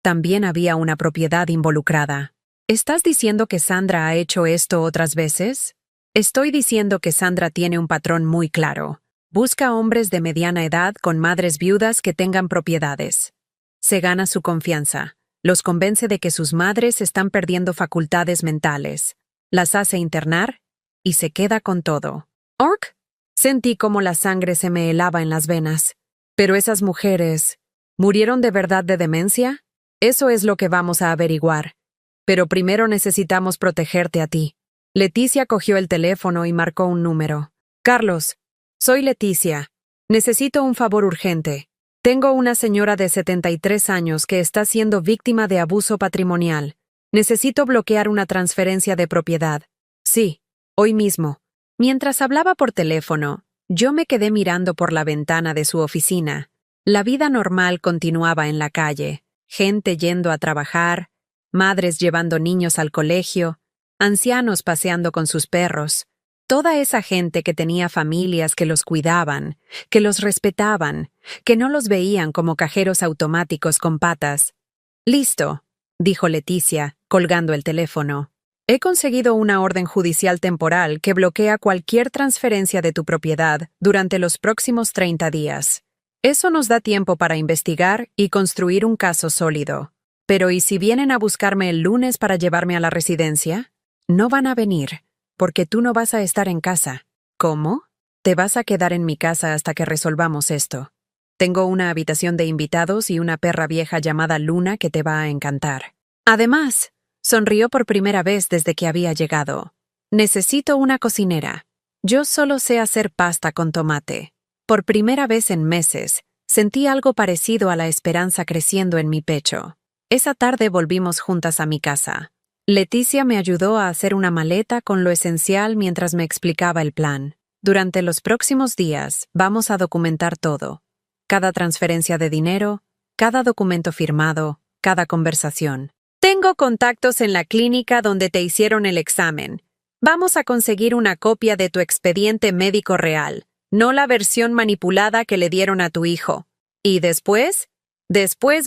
También había una propiedad involucrada. ¿Estás diciendo que Sandra ha hecho esto otras veces? Estoy diciendo que Sandra tiene un patrón muy claro. Busca hombres de mediana edad con madres viudas que tengan propiedades. Se gana su confianza. Los convence de que sus madres están perdiendo facultades mentales. Las hace internar y se queda con todo. ¿Ork? Sentí como la sangre se me helaba en las venas. ¿Pero esas mujeres murieron de verdad de demencia? Eso es lo que vamos a averiguar. Pero primero necesitamos protegerte a ti. Leticia cogió el teléfono y marcó un número. Carlos, soy Leticia. Necesito un favor urgente. Tengo una señora de 73 años que está siendo víctima de abuso patrimonial. Necesito bloquear una transferencia de propiedad. Sí, hoy mismo. Mientras hablaba por teléfono, yo me quedé mirando por la ventana de su oficina. La vida normal continuaba en la calle. Gente yendo a trabajar, madres llevando niños al colegio, ancianos paseando con sus perros. Toda esa gente que tenía familias que los cuidaban, que los respetaban, que no los veían como cajeros automáticos con patas. «Listo», dijo Leticia, colgando el teléfono. «He conseguido una orden judicial temporal que bloquea cualquier transferencia de tu propiedad durante los próximos 30 días. Eso nos da tiempo para investigar y construir un caso sólido. Pero ¿y si vienen a buscarme el lunes para llevarme a la residencia? No van a venir, porque tú no vas a estar en casa». «¿Cómo? Te vas a quedar en mi casa hasta que resolvamos esto. Tengo una habitación de invitados y una perra vieja llamada Luna que te va a encantar». Además, sonrió por primera vez desde que había llegado. «Necesito una cocinera. Yo solo sé hacer pasta con tomate». Por primera vez en meses, sentí algo parecido a la esperanza creciendo en mi pecho. Esa tarde volvimos juntas a mi casa. Leticia me ayudó a hacer una maleta con lo esencial mientras me explicaba el plan. Durante los próximos días vamos a documentar todo. Cada transferencia de dinero, cada documento firmado, cada conversación. «Tengo contactos en la clínica donde te hicieron el examen. Vamos a conseguir una copia de tu expediente médico real, no la versión manipulada que le dieron a tu hijo. Y después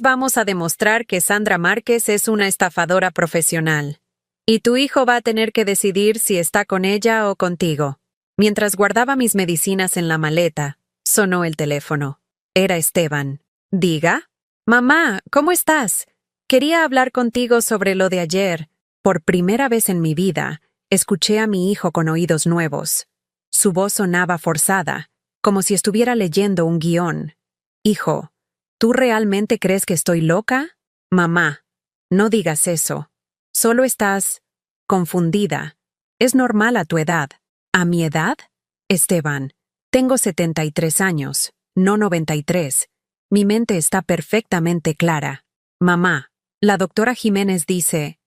vamos a demostrar que Sandra Márquez es una estafadora profesional. Y tu hijo va a tener que decidir si está con ella o contigo». Mientras guardaba mis medicinas en la maleta, sonó el teléfono. Era Esteban. «Diga». «Mamá, ¿cómo estás? Quería hablar contigo sobre lo de ayer». Por primera vez en mi vida, escuché a mi hijo con oídos nuevos. Su voz sonaba forzada, como si estuviera leyendo un guión. «Hijo, ¿tú realmente crees que estoy loca?» «Mamá, no digas eso. Solo estás confundida. Es normal a tu edad». «¿A mi edad?» «Esteban, tengo 73 años, no 93. Mi mente está perfectamente clara». «Mamá, la doctora Jiménez dice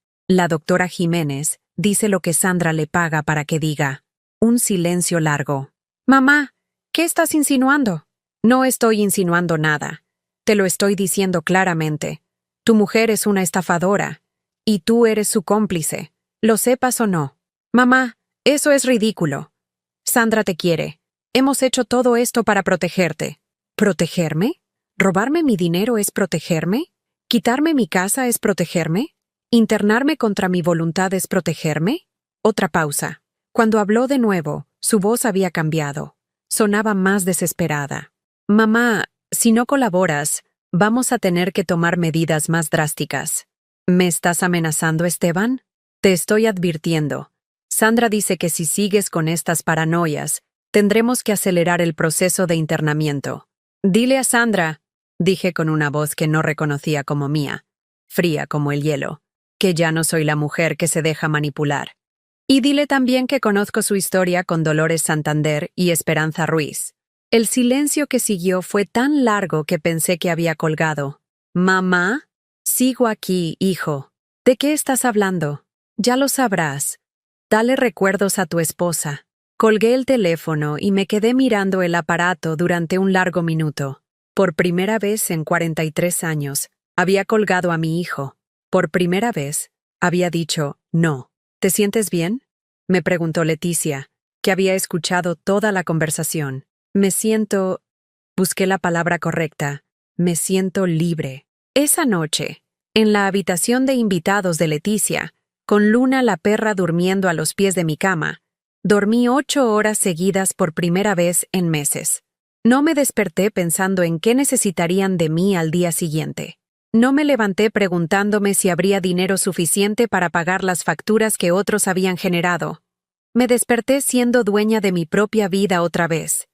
lo que Sandra le paga para que diga». Un silencio largo. «Mamá, ¿qué estás insinuando?» «No estoy insinuando nada. Te lo estoy diciendo claramente. Tu mujer es una estafadora, y tú eres su cómplice, lo sepas o no». «Mamá, eso es ridículo. Sandra te quiere. Hemos hecho todo esto para protegerte». «¿Protegerme? ¿Robarme mi dinero es protegerme? ¿Quitarme mi casa es protegerme? ¿Internarme contra mi voluntad es protegerme?» Otra pausa. Cuando habló de nuevo, su voz había cambiado. Sonaba más desesperada. «Mamá, si no colaboras, vamos a tener que tomar medidas más drásticas». «¿Me estás amenazando, Esteban?» «Te estoy advirtiendo. Sandra dice que si sigues con estas paranoias, tendremos que acelerar el proceso de internamiento». «Dile a Sandra», dije con una voz que no reconocía como mía, fría como el hielo, «que ya no soy la mujer que se deja manipular. Y dile también que conozco su historia con Dolores Santander y Esperanza Ruiz». El silencio que siguió fue tan largo que pensé que había colgado. «Mamá, sigo aquí, hijo. ¿De qué estás hablando? Ya lo sabrás. Dale recuerdos a tu esposa». Colgué el teléfono y me quedé mirando el aparato durante un largo minuto. Por primera vez en 43 años, había colgado a mi hijo. Por primera vez, había dicho no. «¿Te sientes bien?», me preguntó Leticia, que había escuchado toda la conversación. «Me siento…», busqué la palabra correcta, «me siento libre». Esa noche, en la habitación de invitados de Leticia, con Luna la perra durmiendo a los pies de mi cama, dormí 8 horas seguidas por primera vez en meses. No me desperté pensando en qué necesitarían de mí al día siguiente. No me levanté preguntándome si habría dinero suficiente para pagar las facturas que otros habían generado. Me desperté siendo dueña de mi propia vida otra vez.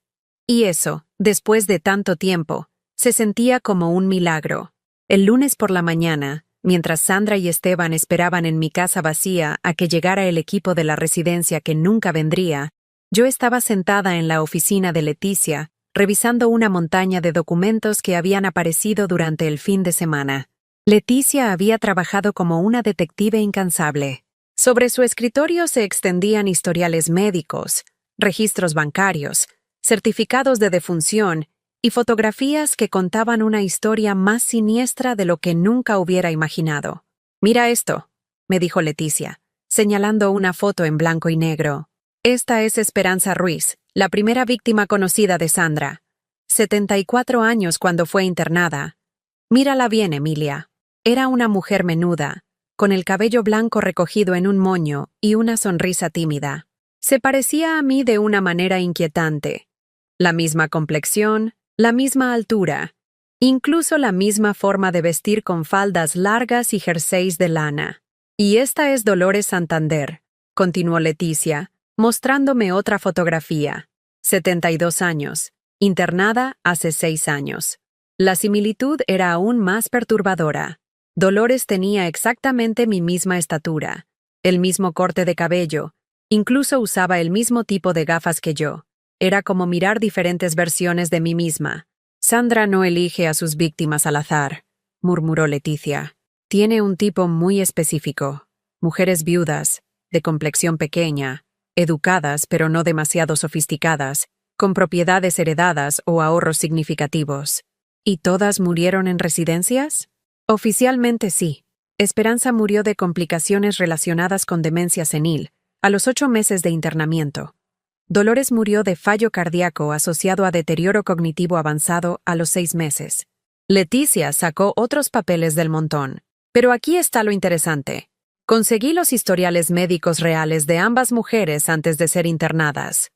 Y eso, después de tanto tiempo, se sentía como un milagro. El lunes por la mañana, mientras Sandra y Esteban esperaban en mi casa vacía a que llegara el equipo de la residencia que nunca vendría, yo estaba sentada en la oficina de Leticia, revisando una montaña de documentos que habían aparecido durante el fin de semana. Leticia había trabajado como una detective incansable. Sobre su escritorio se extendían historiales médicos, registros bancarios, certificados de defunción y fotografías que contaban una historia más siniestra de lo que nunca hubiera imaginado. «Mira esto», me dijo Leticia, señalando una foto en blanco y negro. «Esta es Esperanza Ruiz, la primera víctima conocida de Sandra. 74 años cuando fue internada. Mírala bien, Emilia. Era una mujer menuda, con el cabello blanco recogido en un moño y una sonrisa tímida. Se parecía a mí de una manera inquietante. La misma complexión, la misma altura, incluso la misma forma de vestir con faldas largas y jerseys de lana. Y esta es Dolores Santander», continuó Leticia, mostrándome otra fotografía. 72 años, internada hace 6 años. La similitud era aún más perturbadora. Dolores tenía exactamente mi misma estatura, el mismo corte de cabello, incluso usaba el mismo tipo de gafas que yo. Era como mirar diferentes versiones de mí misma. «Sandra no elige a sus víctimas al azar», murmuró Leticia. «Tiene un tipo muy específico. Mujeres viudas, de complexión pequeña, educadas pero no demasiado sofisticadas, con propiedades heredadas o ahorros significativos. ¿Y todas murieron en residencias?» «Oficialmente sí. Esperanza murió de complicaciones relacionadas con demencia senil, a los 8 meses de internamiento. Dolores murió de fallo cardíaco asociado a deterioro cognitivo avanzado a los 6 meses. Leticia sacó otros papeles del montón. Pero aquí está lo interesante. Conseguí los historiales médicos reales de ambas mujeres antes de ser internadas.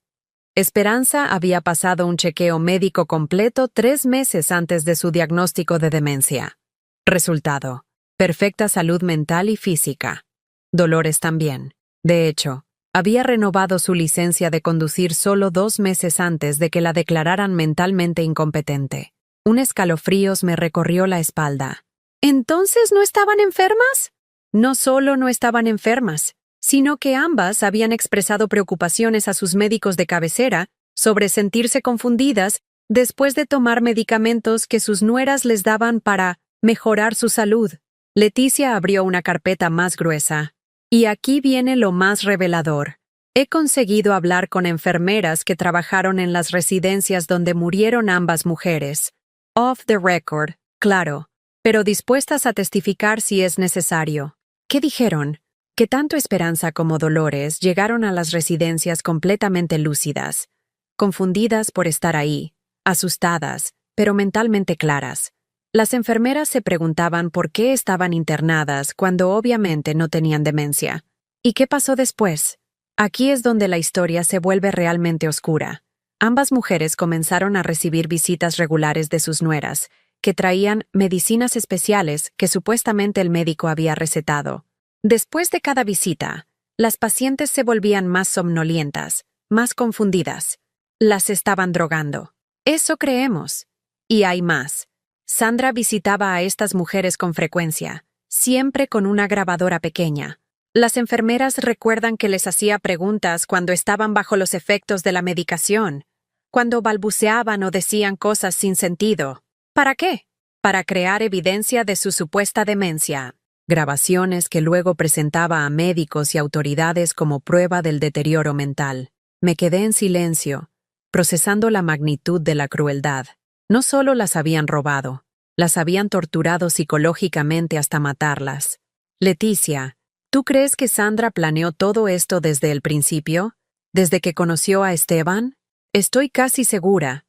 Esperanza había pasado un chequeo médico completo 3 meses antes de su diagnóstico de demencia. Resultado: perfecta salud mental y física. Dolores también. De hecho, había renovado su licencia de conducir solo 2 meses antes de que la declararan mentalmente incompetente. Un escalofríos me recorrió la espalda. ¿Entonces no estaban enfermas? No solo no estaban enfermas, sino que ambas habían expresado preocupaciones a sus médicos de cabecera sobre sentirse confundidas después de tomar medicamentos que sus nueras les daban para mejorar su salud. Leticia abrió una carpeta más gruesa. Y aquí viene lo más revelador. He conseguido hablar con enfermeras que trabajaron en las residencias donde murieron ambas mujeres. Off the record, claro, pero dispuestas a testificar si es necesario. ¿Qué dijeron? Que tanto Esperanza como Dolores llegaron a las residencias completamente lúcidas, confundidas por estar ahí, asustadas, pero mentalmente claras. Las enfermeras se preguntaban por qué estaban internadas cuando obviamente no tenían demencia. ¿Y qué pasó después? Aquí es donde la historia se vuelve realmente oscura. Ambas mujeres comenzaron a recibir visitas regulares de sus nueras, que traían medicinas especiales que supuestamente el médico había recetado. Después de cada visita, las pacientes se volvían más somnolientas, más confundidas. Las estaban drogando. Eso creemos. Y hay más. Sandra visitaba a estas mujeres con frecuencia, siempre con una grabadora pequeña. Las enfermeras recuerdan que les hacía preguntas cuando estaban bajo los efectos de la medicación, cuando balbuceaban o decían cosas sin sentido. ¿Para qué? Para crear evidencia de su supuesta demencia. Grabaciones que luego presentaba a médicos y autoridades como prueba del deterioro mental. Me quedé en silencio, procesando la magnitud de la crueldad. No solo las habían robado, las habían torturado psicológicamente hasta matarlas. Leticia, ¿tú crees que Sandra planeó todo esto desde el principio? ¿Desde que conoció a Esteban? Estoy casi segura.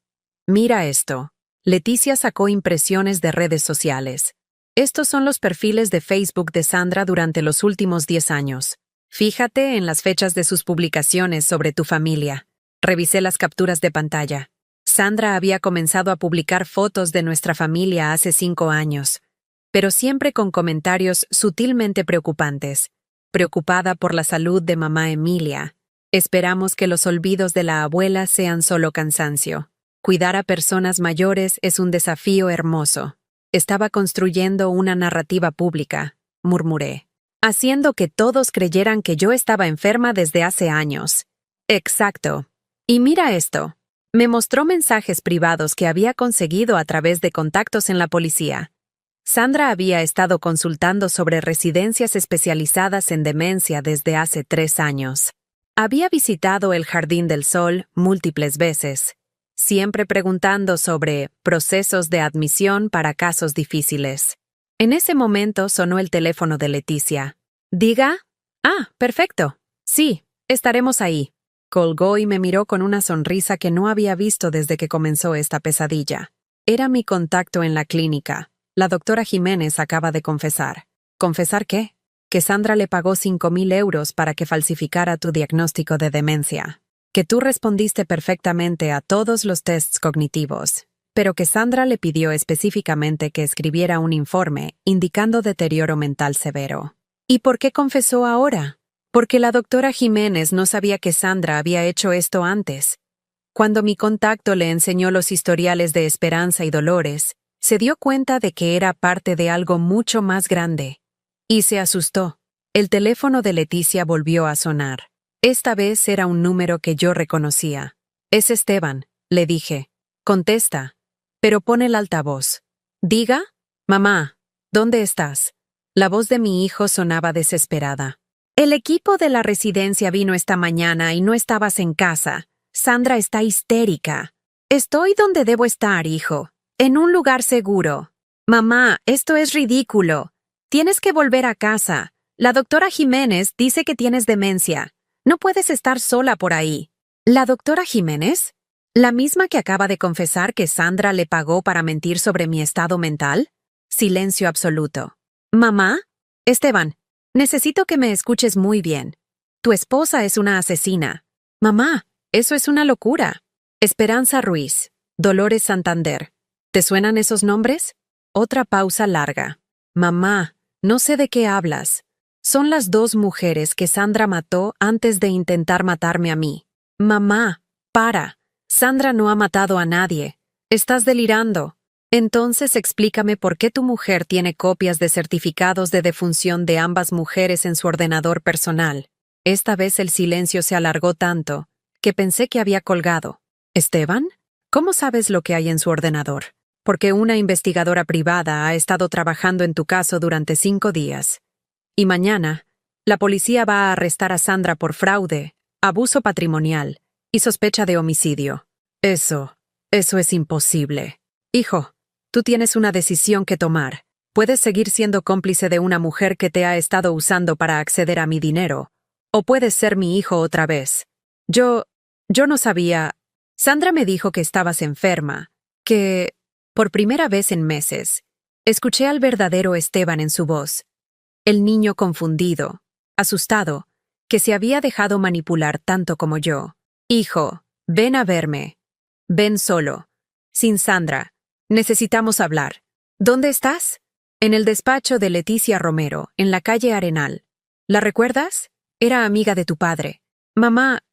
Mira esto. Leticia sacó impresiones de redes sociales. Estos son los perfiles de Facebook de Sandra durante los últimos 10 años. Fíjate en las fechas de sus publicaciones sobre tu familia. Revisé las capturas de pantalla. Sandra había comenzado a publicar fotos de nuestra familia hace 5 años, pero siempre con comentarios sutilmente preocupantes. Preocupada por la salud de mamá Emilia. Esperamos que los olvidos de la abuela sean solo cansancio. Cuidar a personas mayores es un desafío hermoso. Estaba construyendo una narrativa pública, murmuré, haciendo que todos creyeran que yo estaba enferma desde hace años. Exacto. Y mira esto. Me mostró mensajes privados que había conseguido a través de contactos en la policía. Sandra había estado consultando sobre residencias especializadas en demencia desde hace 3 años. Había visitado el Jardín del Sol múltiples veces, siempre preguntando sobre procesos de admisión para casos difíciles. En ese momento sonó el teléfono de Leticia. ¿Diga? Ah, perfecto. Sí, estaremos ahí. Colgó y me miró con una sonrisa que no había visto desde que comenzó esta pesadilla. Era mi contacto en la clínica. La doctora Jiménez acaba de confesar. ¿Confesar qué? Que Sandra le pagó 5.000 euros para que falsificara tu diagnóstico de demencia. Que tú respondiste perfectamente a todos los tests cognitivos, pero que Sandra le pidió específicamente que escribiera un informe indicando deterioro mental severo. ¿Y por qué confesó ahora? Porque la doctora Jiménez no sabía que Sandra había hecho esto antes. Cuando mi contacto le enseñó los historiales de Esperanza y Dolores, se dio cuenta de que era parte de algo mucho más grande. Y se asustó. El teléfono de Leticia volvió a sonar. Esta vez era un número que yo reconocía. Es Esteban, le dije. Contesta. Pero pon el altavoz. ¿Diga? Mamá, ¿dónde estás? La voz de mi hijo sonaba desesperada. El equipo de la residencia vino esta mañana y no estabas en casa. Sandra está histérica. Estoy donde debo estar, hijo. En un lugar seguro. Mamá, esto es ridículo. Tienes que volver a casa. La doctora Jiménez dice que tienes demencia. No puedes estar sola por ahí. ¿La doctora Jiménez? ¿La misma que acaba de confesar que Sandra le pagó para mentir sobre mi estado mental? Silencio absoluto. ¿Mamá? Esteban, necesito que me escuches muy bien. Tu esposa es una asesina. Mamá, eso es una locura. Esperanza Ruiz, Dolores Santander. ¿Te suenan esos nombres? Otra pausa larga. Mamá, no sé de qué hablas. Son las 2 mujeres que Sandra mató antes de intentar matarme a mí. Mamá, para. Sandra no ha matado a nadie. Estás delirando. Entonces explícame por qué tu mujer tiene copias de certificados de defunción de ambas mujeres en su ordenador personal. Esta vez el silencio se alargó tanto que pensé que había colgado. ¿Esteban? ¿Cómo sabes lo que hay en su ordenador? Porque una investigadora privada ha estado trabajando en tu caso durante 5 días. Y mañana, la policía va a arrestar a Sandra por fraude, abuso patrimonial y sospecha de homicidio. Eso es imposible. Hijo, tú tienes una decisión que tomar. Puedes seguir siendo cómplice de una mujer que te ha estado usando para acceder a mi dinero, o puedes ser mi hijo otra vez. Yo no sabía. Sandra me dijo que estabas enferma, que, por primera vez en meses, escuché al verdadero Esteban en su voz. El niño confundido, asustado, que se había dejado manipular tanto como yo. Hijo, ven a verme. Ven solo. Sin Sandra. Necesitamos hablar. ¿Dónde estás? En el despacho de Leticia Romero, en la calle Arenal. ¿La recuerdas? Era amiga de tu padre. Mamá,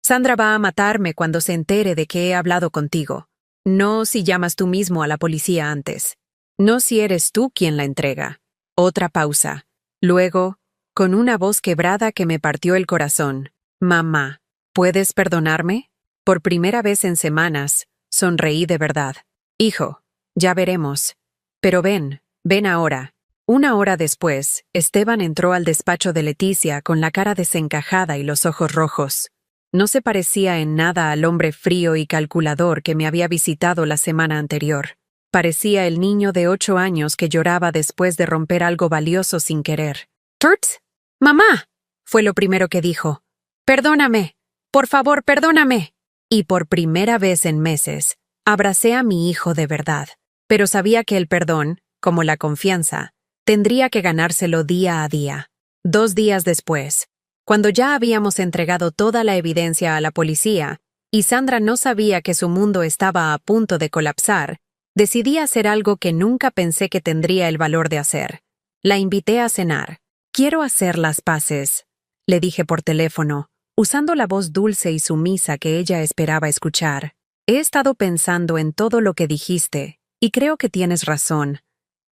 Sandra va a matarme cuando se entere de que he hablado contigo. No si llamas tú mismo a la policía antes. No si eres tú quien la entrega. Otra pausa. Luego, con una voz quebrada que me partió el corazón. Mamá, ¿puedes perdonarme? Por primera vez en semanas, sonreí de verdad. Hijo, ya veremos. Pero ven ahora. 1 hora después, Esteban entró al despacho de Leticia con la cara desencajada y los ojos rojos. No se parecía en nada al hombre frío y calculador que me había visitado la semana anterior. Parecía el niño de 8 años que lloraba después de romper algo valioso sin querer. —¿Turt? —¡Mamá! —fue lo primero que dijo. —Perdóname. Por favor, perdóname. Y por primera vez en meses, abracé a mi hijo de verdad. Pero sabía que el perdón, como la confianza, tendría que ganárselo día a día. 2 días después, cuando ya habíamos entregado toda la evidencia a la policía, y Sandra no sabía que su mundo estaba a punto de colapsar, decidí hacer algo que nunca pensé que tendría el valor de hacer. La invité a cenar. Quiero hacer las paces, le dije por teléfono, usando la voz dulce y sumisa que ella esperaba escuchar. He estado pensando en todo lo que dijiste, y creo que tienes razón.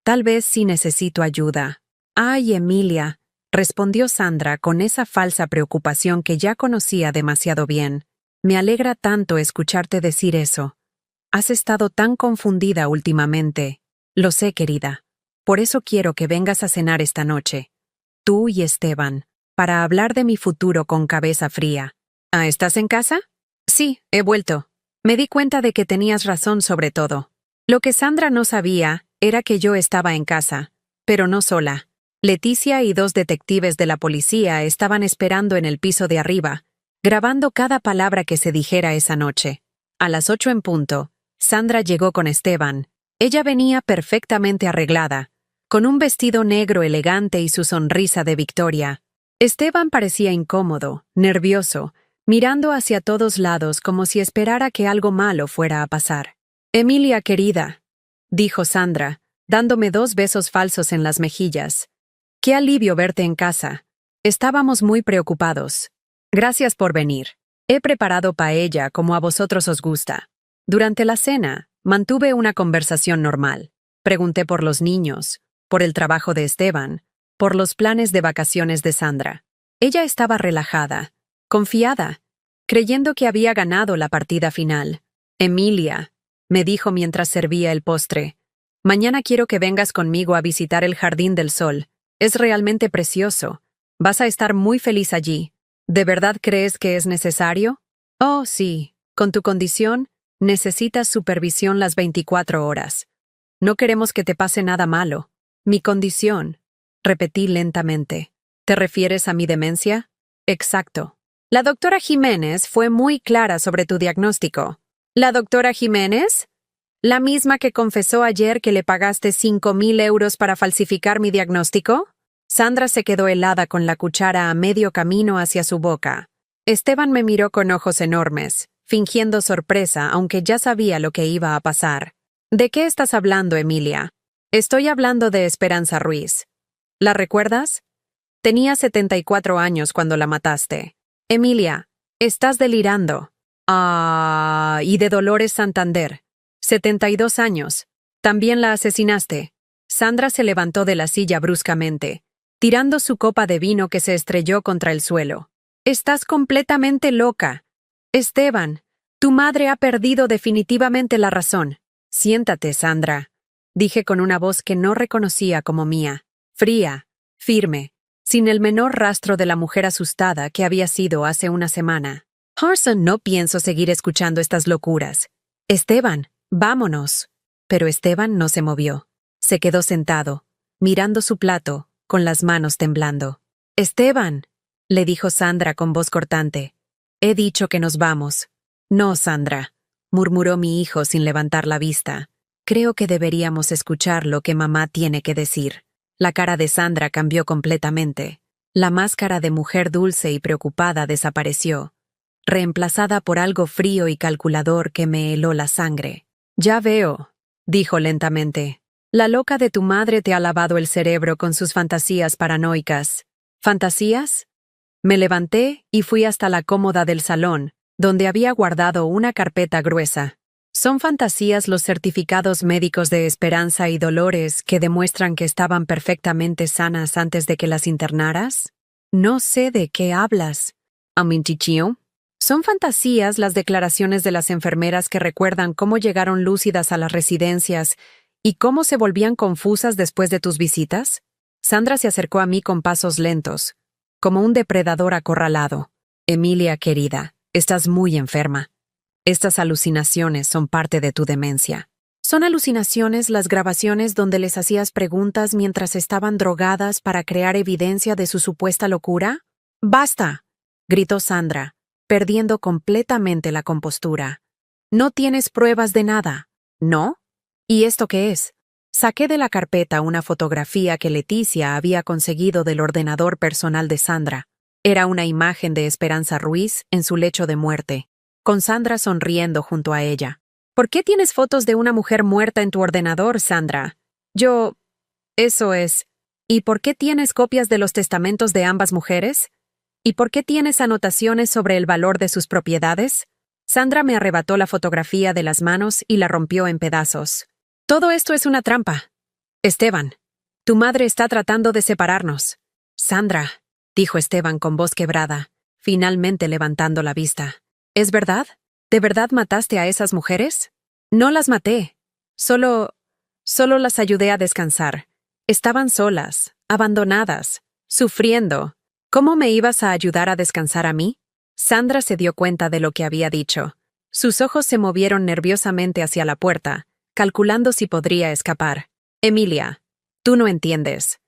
Tal vez sí necesito ayuda. Ay, Emilia, respondió Sandra con esa falsa preocupación que ya conocía demasiado bien. Me alegra tanto escucharte decir eso. Has estado tan confundida últimamente. Lo sé, querida. Por eso quiero que vengas a cenar esta noche. Tú y Esteban, para hablar de mi futuro con cabeza fría. ¿Ah, estás en casa? Sí, he vuelto. Me di cuenta de que tenías razón sobre todo. Lo que Sandra no sabía era que yo estaba en casa, pero no sola. Leticia y 2 detectives de la policía estaban esperando en el piso de arriba, grabando cada palabra que se dijera esa noche. A las 8 en punto, Sandra llegó con Esteban. Ella venía perfectamente arreglada, con un vestido negro elegante y su sonrisa de victoria. Esteban parecía incómodo, nervioso, mirando hacia todos lados como si esperara que algo malo fuera a pasar. «Emilia, querida», dijo Sandra, dándome 2 besos falsos en las mejillas. «Qué alivio verte en casa. Estábamos muy preocupados. Gracias por venir. He preparado paella como a vosotros os gusta». Durante la cena, mantuve una conversación normal. Pregunté por los niños, por el trabajo de Esteban, por los planes de vacaciones de Sandra. Ella estaba relajada, confiada, creyendo que había ganado la partida final. «Emilia», me dijo mientras servía el postre, «mañana quiero que vengas conmigo a visitar el Jardín del Sol. Es realmente precioso. Vas a estar muy feliz allí. ¿De verdad crees que es necesario?» «Oh, sí. Con tu condición, necesitas supervisión las 24 horas. No queremos que te pase nada malo». «Mi condición», repetí lentamente. «¿Te refieres a mi demencia?» «Exacto. La doctora Jiménez fue muy clara sobre tu diagnóstico». «¿La doctora Jiménez? ¿La misma que confesó ayer que le pagaste 5.000 euros para falsificar mi diagnóstico?» Sandra se quedó helada con la cuchara a medio camino hacia su boca. Esteban me miró con ojos enormes, fingiendo sorpresa, aunque ya sabía lo que iba a pasar. «¿De qué estás hablando, Emilia?» «Estoy hablando de Esperanza Ruiz. ¿La recuerdas? Tenía 74 años cuando la mataste. Emilia, estás delirando». «Ah, y de Dolores Santander. 72 años. También la asesinaste». Sandra se levantó de la silla bruscamente, tirando su copa de vino que se estrelló contra el suelo. «Estás completamente loca. Esteban, tu madre ha perdido definitivamente la razón». «Siéntate, Sandra», dije con una voz que no reconocía como mía, fría, firme, sin el menor rastro de la mujer asustada que había sido hace una semana. «Harson, no pienso seguir escuchando estas locuras. Esteban, vámonos». Pero Esteban no se movió. Se quedó sentado, mirando su plato, con las manos temblando. «Esteban», le dijo Sandra con voz cortante. «He dicho que nos vamos». «No, Sandra», murmuró mi hijo sin levantar la vista. «Creo que deberíamos escuchar lo que mamá tiene que decir». La cara de Sandra cambió completamente. La máscara de mujer dulce y preocupada desapareció, reemplazada por algo frío y calculador que me heló la sangre. «Ya veo», dijo lentamente. «La loca de tu madre te ha lavado el cerebro con sus fantasías paranoicas». «¿Fantasías?» Me levanté y fui hasta la cómoda del salón, donde había guardado una carpeta gruesa. ¿Son fantasías los certificados médicos de Esperanza y Dolores que demuestran que estaban perfectamente sanas antes de que las internaras? No sé de qué hablas. ¿Aminchichio? ¿Son fantasías las declaraciones de las enfermeras que recuerdan cómo llegaron lúcidas a las residencias y cómo se volvían confusas después de tus visitas? Sandra se acercó a mí con pasos lentos, como un depredador acorralado. «Emilia, querida, estás muy enferma. Estas alucinaciones son parte de tu demencia». ¿Son alucinaciones las grabaciones donde les hacías preguntas mientras estaban drogadas para crear evidencia de su supuesta locura? «¡Basta!», gritó Sandra, perdiendo completamente la compostura. «No tienes pruebas de nada, ¿no? ¿Y esto qué es?» Saqué de la carpeta una fotografía que Leticia había conseguido del ordenador personal de Sandra. Era una imagen de Esperanza Ruiz en su lecho de muerte, con Sandra sonriendo junto a ella. «¿Por qué tienes fotos de una mujer muerta en tu ordenador, Sandra?» Eso es. «¿Y por qué tienes copias de los testamentos de ambas mujeres?» ¿Y por qué tienes anotaciones sobre el valor de sus propiedades? Sandra me arrebató la fotografía de las manos y la rompió en pedazos. Todo esto es una trampa. Esteban, tu madre está tratando de separarnos. Sandra, dijo Esteban con voz quebrada, finalmente levantando la vista. ¿Es verdad? ¿De verdad mataste a esas mujeres? No las maté. Solo las ayudé a descansar. Estaban solas, abandonadas, sufriendo. ¿Cómo me ibas a ayudar a descansar a mí? Sandra se dio cuenta de lo que había dicho. Sus ojos se movieron nerviosamente hacia la puerta, calculando si podría escapar. Emilia, tú no entiendes.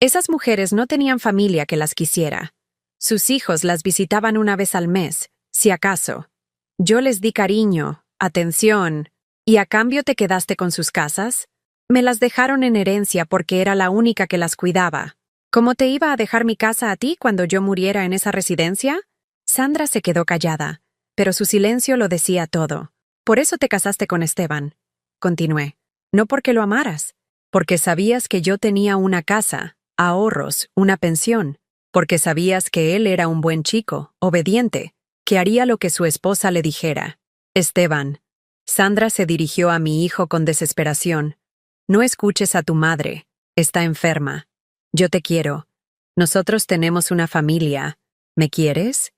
Esas mujeres no tenían familia que las quisiera. Sus hijos las visitaban una vez al mes, si acaso. Yo les di cariño, atención, ¿y a cambio te quedaste con sus casas? Me las dejaron en herencia porque era la única que las cuidaba. ¿Cómo te iba a dejar mi casa a ti cuando yo muriera en esa residencia? Sandra se quedó callada, pero su silencio lo decía todo. Por eso te casaste con Esteban. Continué. No porque lo amaras, porque sabías que yo tenía una casa, ahorros, una pensión, porque sabías que él era un buen chico, obediente, que haría lo que su esposa le dijera. Esteban. Sandra se dirigió a mi hijo con desesperación. No escuches a tu madre. Está enferma. Yo te quiero. Nosotros tenemos una familia. ¿Me quieres?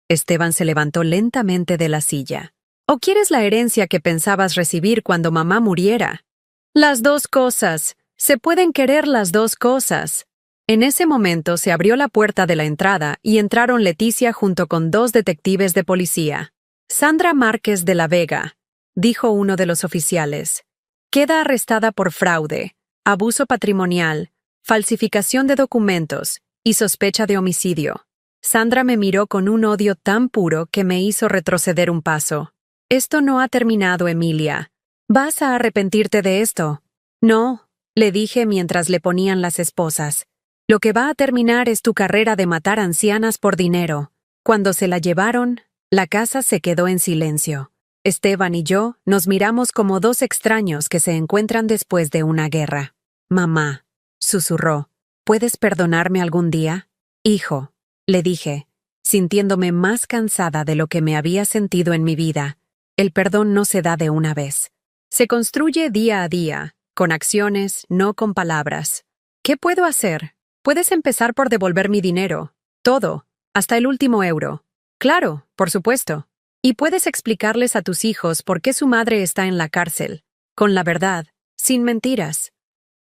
Esteban se levantó lentamente de la silla. ¿O quieres la herencia que pensabas recibir cuando mamá muriera? Las dos cosas. Se pueden querer las dos cosas. En ese momento se abrió la puerta de la entrada y entraron Leticia junto con 2 detectives de policía. Sandra Márquez de la Vega, dijo uno de los oficiales. Queda arrestada por fraude, abuso patrimonial, falsificación de documentos y sospecha de homicidio. Sandra me miró con un odio tan puro que me hizo retroceder un paso. Esto no ha terminado, Emilia. ¿Vas a arrepentirte de esto? No, le dije mientras le ponían las esposas. Lo que va a terminar es tu carrera de matar ancianas por dinero. Cuando se la llevaron, la casa se quedó en silencio. Esteban y yo nos miramos como 2 extraños que se encuentran después de una guerra. Mamá, susurró, ¿puedes perdonarme algún día? Hijo, le dije, sintiéndome más cansada de lo que me había sentido en mi vida. El perdón no se da de una vez. Se construye día a día, con acciones, no con palabras. ¿Qué puedo hacer? Puedes empezar por devolver mi dinero. Todo, hasta el último euro. Claro, por supuesto. Y puedes explicarles a tus hijos por qué su madre está en la cárcel, con la verdad, sin mentiras.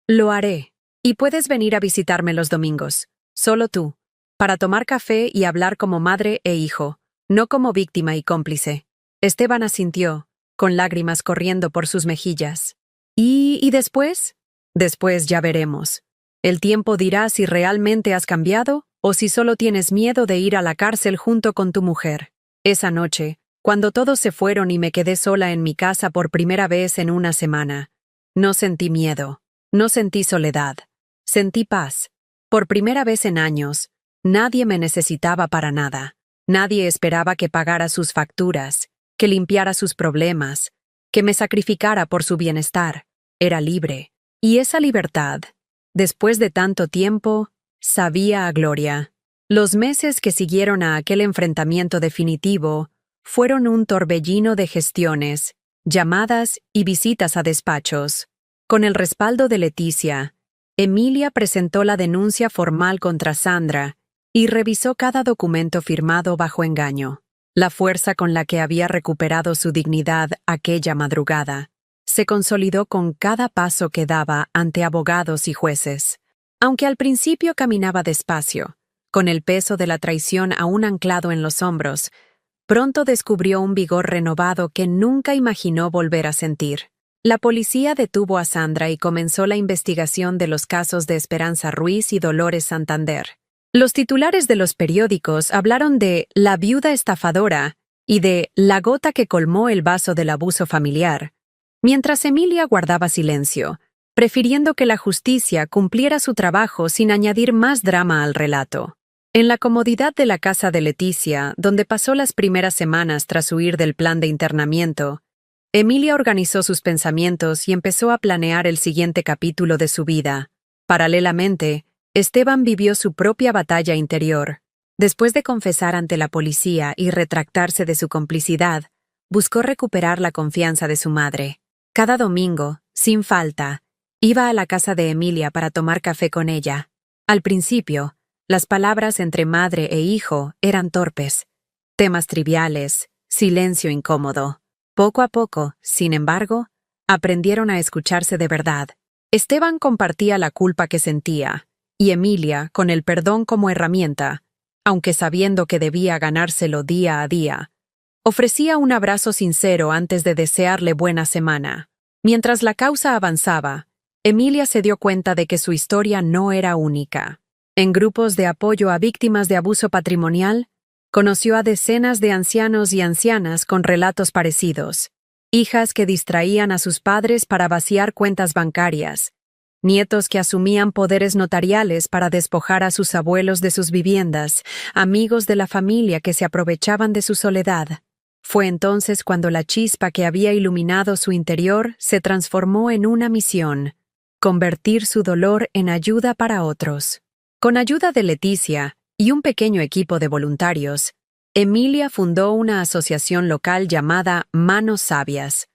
Lo haré. Y puedes venir a visitarme los domingos, solo tú, para tomar café y hablar como madre e hijo, no como víctima y cómplice. Esteban asintió, con lágrimas corriendo por sus mejillas. ¿Y después? Después ya veremos. El tiempo dirá si realmente has cambiado o si solo tienes miedo de ir a la cárcel junto con tu mujer. Esa noche, cuando todos se fueron y me quedé sola en mi casa por primera vez en una semana, no sentí miedo, no sentí soledad, sentí paz. Por primera vez en años, nadie me necesitaba para nada. Nadie esperaba que pagara sus facturas, que limpiara sus problemas, que me sacrificara por su bienestar. Era libre. Y esa libertad, después de tanto tiempo, sabía a gloria. Los meses que siguieron a aquel enfrentamiento definitivo fueron un torbellino de gestiones, llamadas y visitas a despachos. Con el respaldo de Leticia, Emilia presentó la denuncia formal contra Sandra y revisó cada documento firmado bajo engaño. La fuerza con la que había recuperado su dignidad aquella madrugada se consolidó con cada paso que daba ante abogados y jueces. Aunque al principio caminaba despacio, con el peso de la traición aún anclado en los hombros, pronto descubrió un vigor renovado que nunca imaginó volver a sentir. La policía detuvo a Sandra y comenzó la investigación de los casos de Esperanza Ruiz y Dolores Santander. Los titulares de los periódicos hablaron de la viuda estafadora y de la gota que colmó el vaso del abuso familiar, mientras Emilia guardaba silencio, prefiriendo que la justicia cumpliera su trabajo sin añadir más drama al relato. En la comodidad de la casa de Leticia, donde pasó las primeras semanas tras huir del plan de internamiento, Emilia organizó sus pensamientos y empezó a planear el siguiente capítulo de su vida. Paralelamente, Esteban vivió su propia batalla interior. Después de confesar ante la policía y retractarse de su complicidad, buscó recuperar la confianza de su madre. Cada domingo, sin falta, iba a la casa de Emilia para tomar café con ella. Al principio, las palabras entre madre e hijo eran torpes, temas triviales, silencio incómodo. Poco a poco, sin embargo, aprendieron a escucharse de verdad. Esteban compartía la culpa que sentía, y Emilia, con el perdón como herramienta, aunque sabiendo que debía ganárselo día a día, ofrecía un abrazo sincero antes de desearle buena semana. Mientras la causa avanzaba, Emilia se dio cuenta de que su historia no era única. En grupos de apoyo a víctimas de abuso patrimonial, conoció a decenas de ancianos y ancianas con relatos parecidos, hijas que distraían a sus padres para vaciar cuentas bancarias, nietos que asumían poderes notariales para despojar a sus abuelos de sus viviendas, amigos de la familia que se aprovechaban de su soledad. Fue entonces cuando la chispa que había iluminado su interior se transformó en una misión: convertir su dolor en ayuda para otros. Con ayuda de Leticia y un pequeño equipo de voluntarios, Emilia fundó una asociación local llamada Manos Sabias.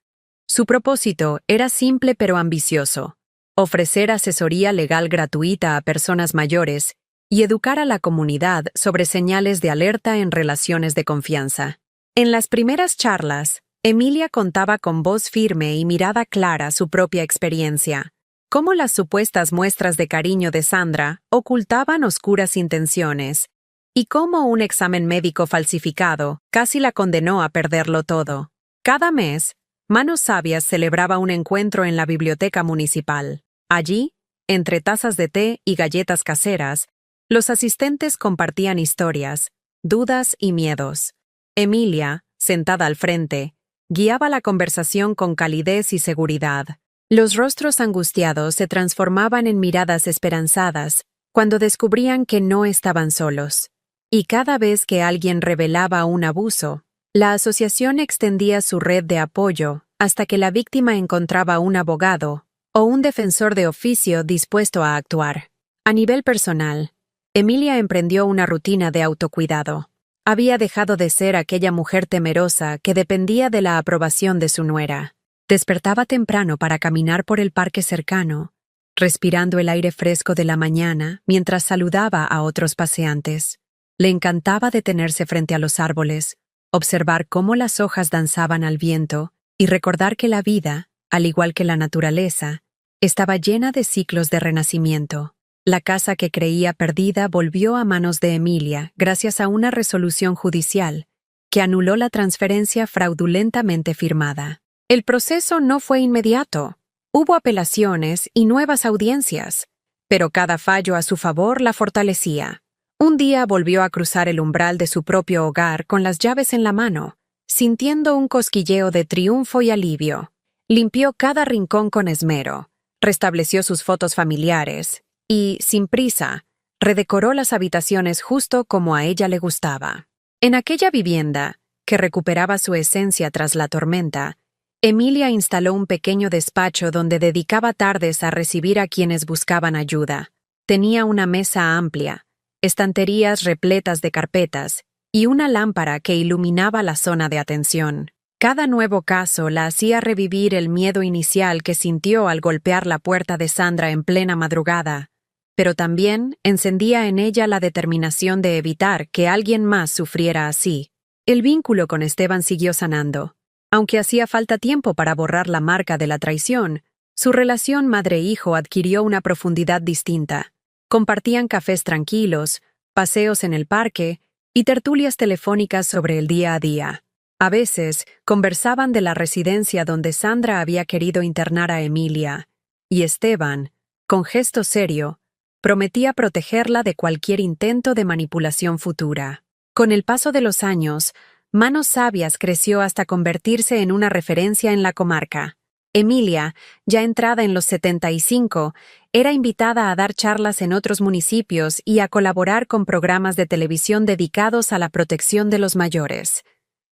Su propósito era simple pero ambicioso: ofrecer asesoría legal gratuita a personas mayores y educar a la comunidad sobre señales de alerta en relaciones de confianza. En las primeras charlas, Emilia contaba con voz firme y mirada clara su propia experiencia, cómo las supuestas muestras de cariño de Sandra ocultaban oscuras intenciones, y cómo un examen médico falsificado casi la condenó a perderlo todo. Cada mes, Manos Sabias celebraba un encuentro en la biblioteca municipal. Allí, entre tazas de té y galletas caseras, los asistentes compartían historias, dudas y miedos. Emilia, sentada al frente, guiaba la conversación con calidez y seguridad. Los rostros angustiados se transformaban en miradas esperanzadas cuando descubrían que no estaban solos. Y cada vez que alguien revelaba un abuso, la asociación extendía su red de apoyo hasta que la víctima encontraba un abogado o un defensor de oficio dispuesto a actuar. A nivel personal, Emilia emprendió una rutina de autocuidado. Había dejado de ser aquella mujer temerosa que dependía de la aprobación de su nuera. Despertaba temprano para caminar por el parque cercano, respirando el aire fresco de la mañana mientras saludaba a otros paseantes. Le encantaba detenerse frente a los árboles, observar cómo las hojas danzaban al viento y recordar que la vida, al igual que la naturaleza, estaba llena de ciclos de renacimiento. La casa que creía perdida volvió a manos de Emilia gracias a una resolución judicial que anuló la transferencia fraudulentamente firmada. El proceso no fue inmediato. Hubo apelaciones y nuevas audiencias, pero cada fallo a su favor la fortalecía. Un día volvió a cruzar el umbral de su propio hogar con las llaves en la mano, sintiendo un cosquilleo de triunfo y alivio. Limpió cada rincón con esmero, restableció sus fotos familiares y, sin prisa, redecoró las habitaciones justo como a ella le gustaba. En aquella vivienda, que recuperaba su esencia tras la tormenta, Emilia instaló un pequeño despacho donde dedicaba tardes a recibir a quienes buscaban ayuda. Tenía una mesa amplia, estanterías repletas de carpetas y una lámpara que iluminaba la zona de atención. Cada nuevo caso la hacía revivir el miedo inicial que sintió al golpear la puerta de Sandra en plena madrugada, pero también encendía en ella la determinación de evitar que alguien más sufriera así. El vínculo con Esteban siguió sanando. Aunque hacía falta tiempo para borrar la marca de la traición, su relación madre-hijo adquirió una profundidad distinta. Compartían cafés tranquilos, paseos en el parque y tertulias telefónicas sobre el día a día. A veces, conversaban de la residencia donde Sandra había querido internar a Emilia, y Esteban, con gesto serio, prometía protegerla de cualquier intento de manipulación futura. Con el paso de los años, Manos Sabias creció hasta convertirse en una referencia en la comarca. Emilia, ya entrada en los 75, era invitada a dar charlas en otros municipios y a colaborar con programas de televisión dedicados a la protección de los mayores.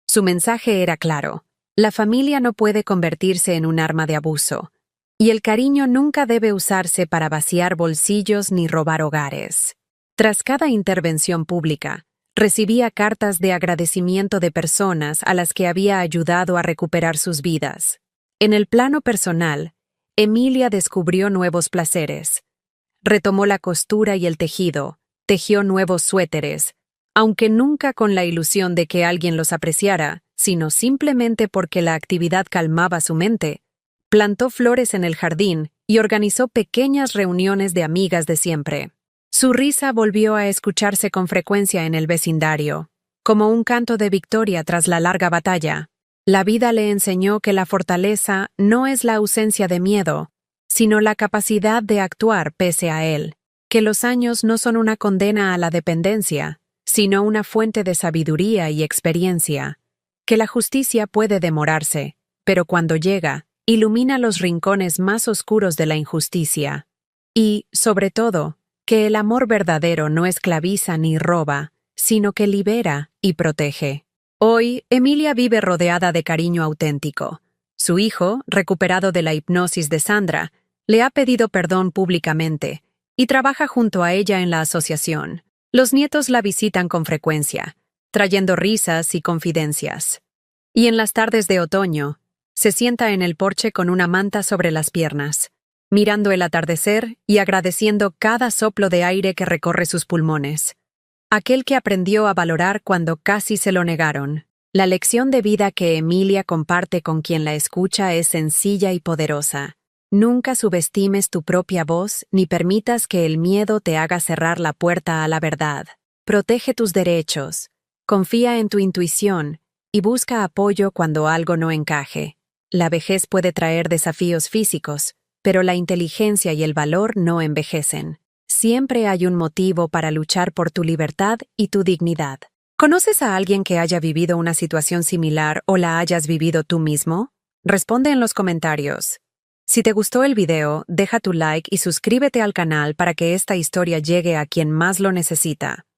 Su mensaje era claro: la familia no puede convertirse en un arma de abuso, y el cariño nunca debe usarse para vaciar bolsillos ni robar hogares. Tras cada intervención pública, Recibía cartas de agradecimiento de personas a las que había ayudado a recuperar sus vidas. En el plano personal, Emilia descubrió nuevos placeres. Retomó la costura y el tejido, tejió nuevos suéteres, aunque nunca con la ilusión de que alguien los apreciara, sino simplemente porque la actividad calmaba su mente. Plantó flores en el jardín y organizó pequeñas reuniones de amigas de siempre. Su risa volvió a escucharse con frecuencia en el vecindario, como un canto de victoria tras la larga batalla. La vida le enseñó que la fortaleza no es la ausencia de miedo, sino la capacidad de actuar pese a él, que los años no son una condena a la dependencia, sino una fuente de sabiduría y experiencia, que la justicia puede demorarse, pero cuando llega, ilumina los rincones más oscuros de la injusticia. Y, sobre todo, que el amor verdadero no esclaviza ni roba, sino que libera y protege. Hoy, Emilia vive rodeada de cariño auténtico. Su hijo, recuperado de la hipnosis de Sandra, le ha pedido perdón públicamente y trabaja junto a ella en la asociación. Los nietos la visitan con frecuencia, trayendo risas y confidencias. Y en las tardes de otoño, se sienta en el porche con una manta sobre las piernas, mirando el atardecer y agradeciendo cada soplo de aire que recorre sus pulmones. Aquel que aprendió a valorar cuando casi se lo negaron. La lección de vida que Emilia comparte con quien la escucha es sencilla y poderosa. Nunca subestimes tu propia voz ni permitas que el miedo te haga cerrar la puerta a la verdad. Protege tus derechos, confía en tu intuición y busca apoyo cuando algo no encaje. La vejez puede traer desafíos físicos, pero la inteligencia y el valor no envejecen. Siempre hay un motivo para luchar por tu libertad y tu dignidad. ¿Conoces a alguien que haya vivido una situación similar o la hayas vivido tú mismo? Responde en los comentarios. Si te gustó el video, deja tu like y suscríbete al canal para que esta historia llegue a quien más lo necesita.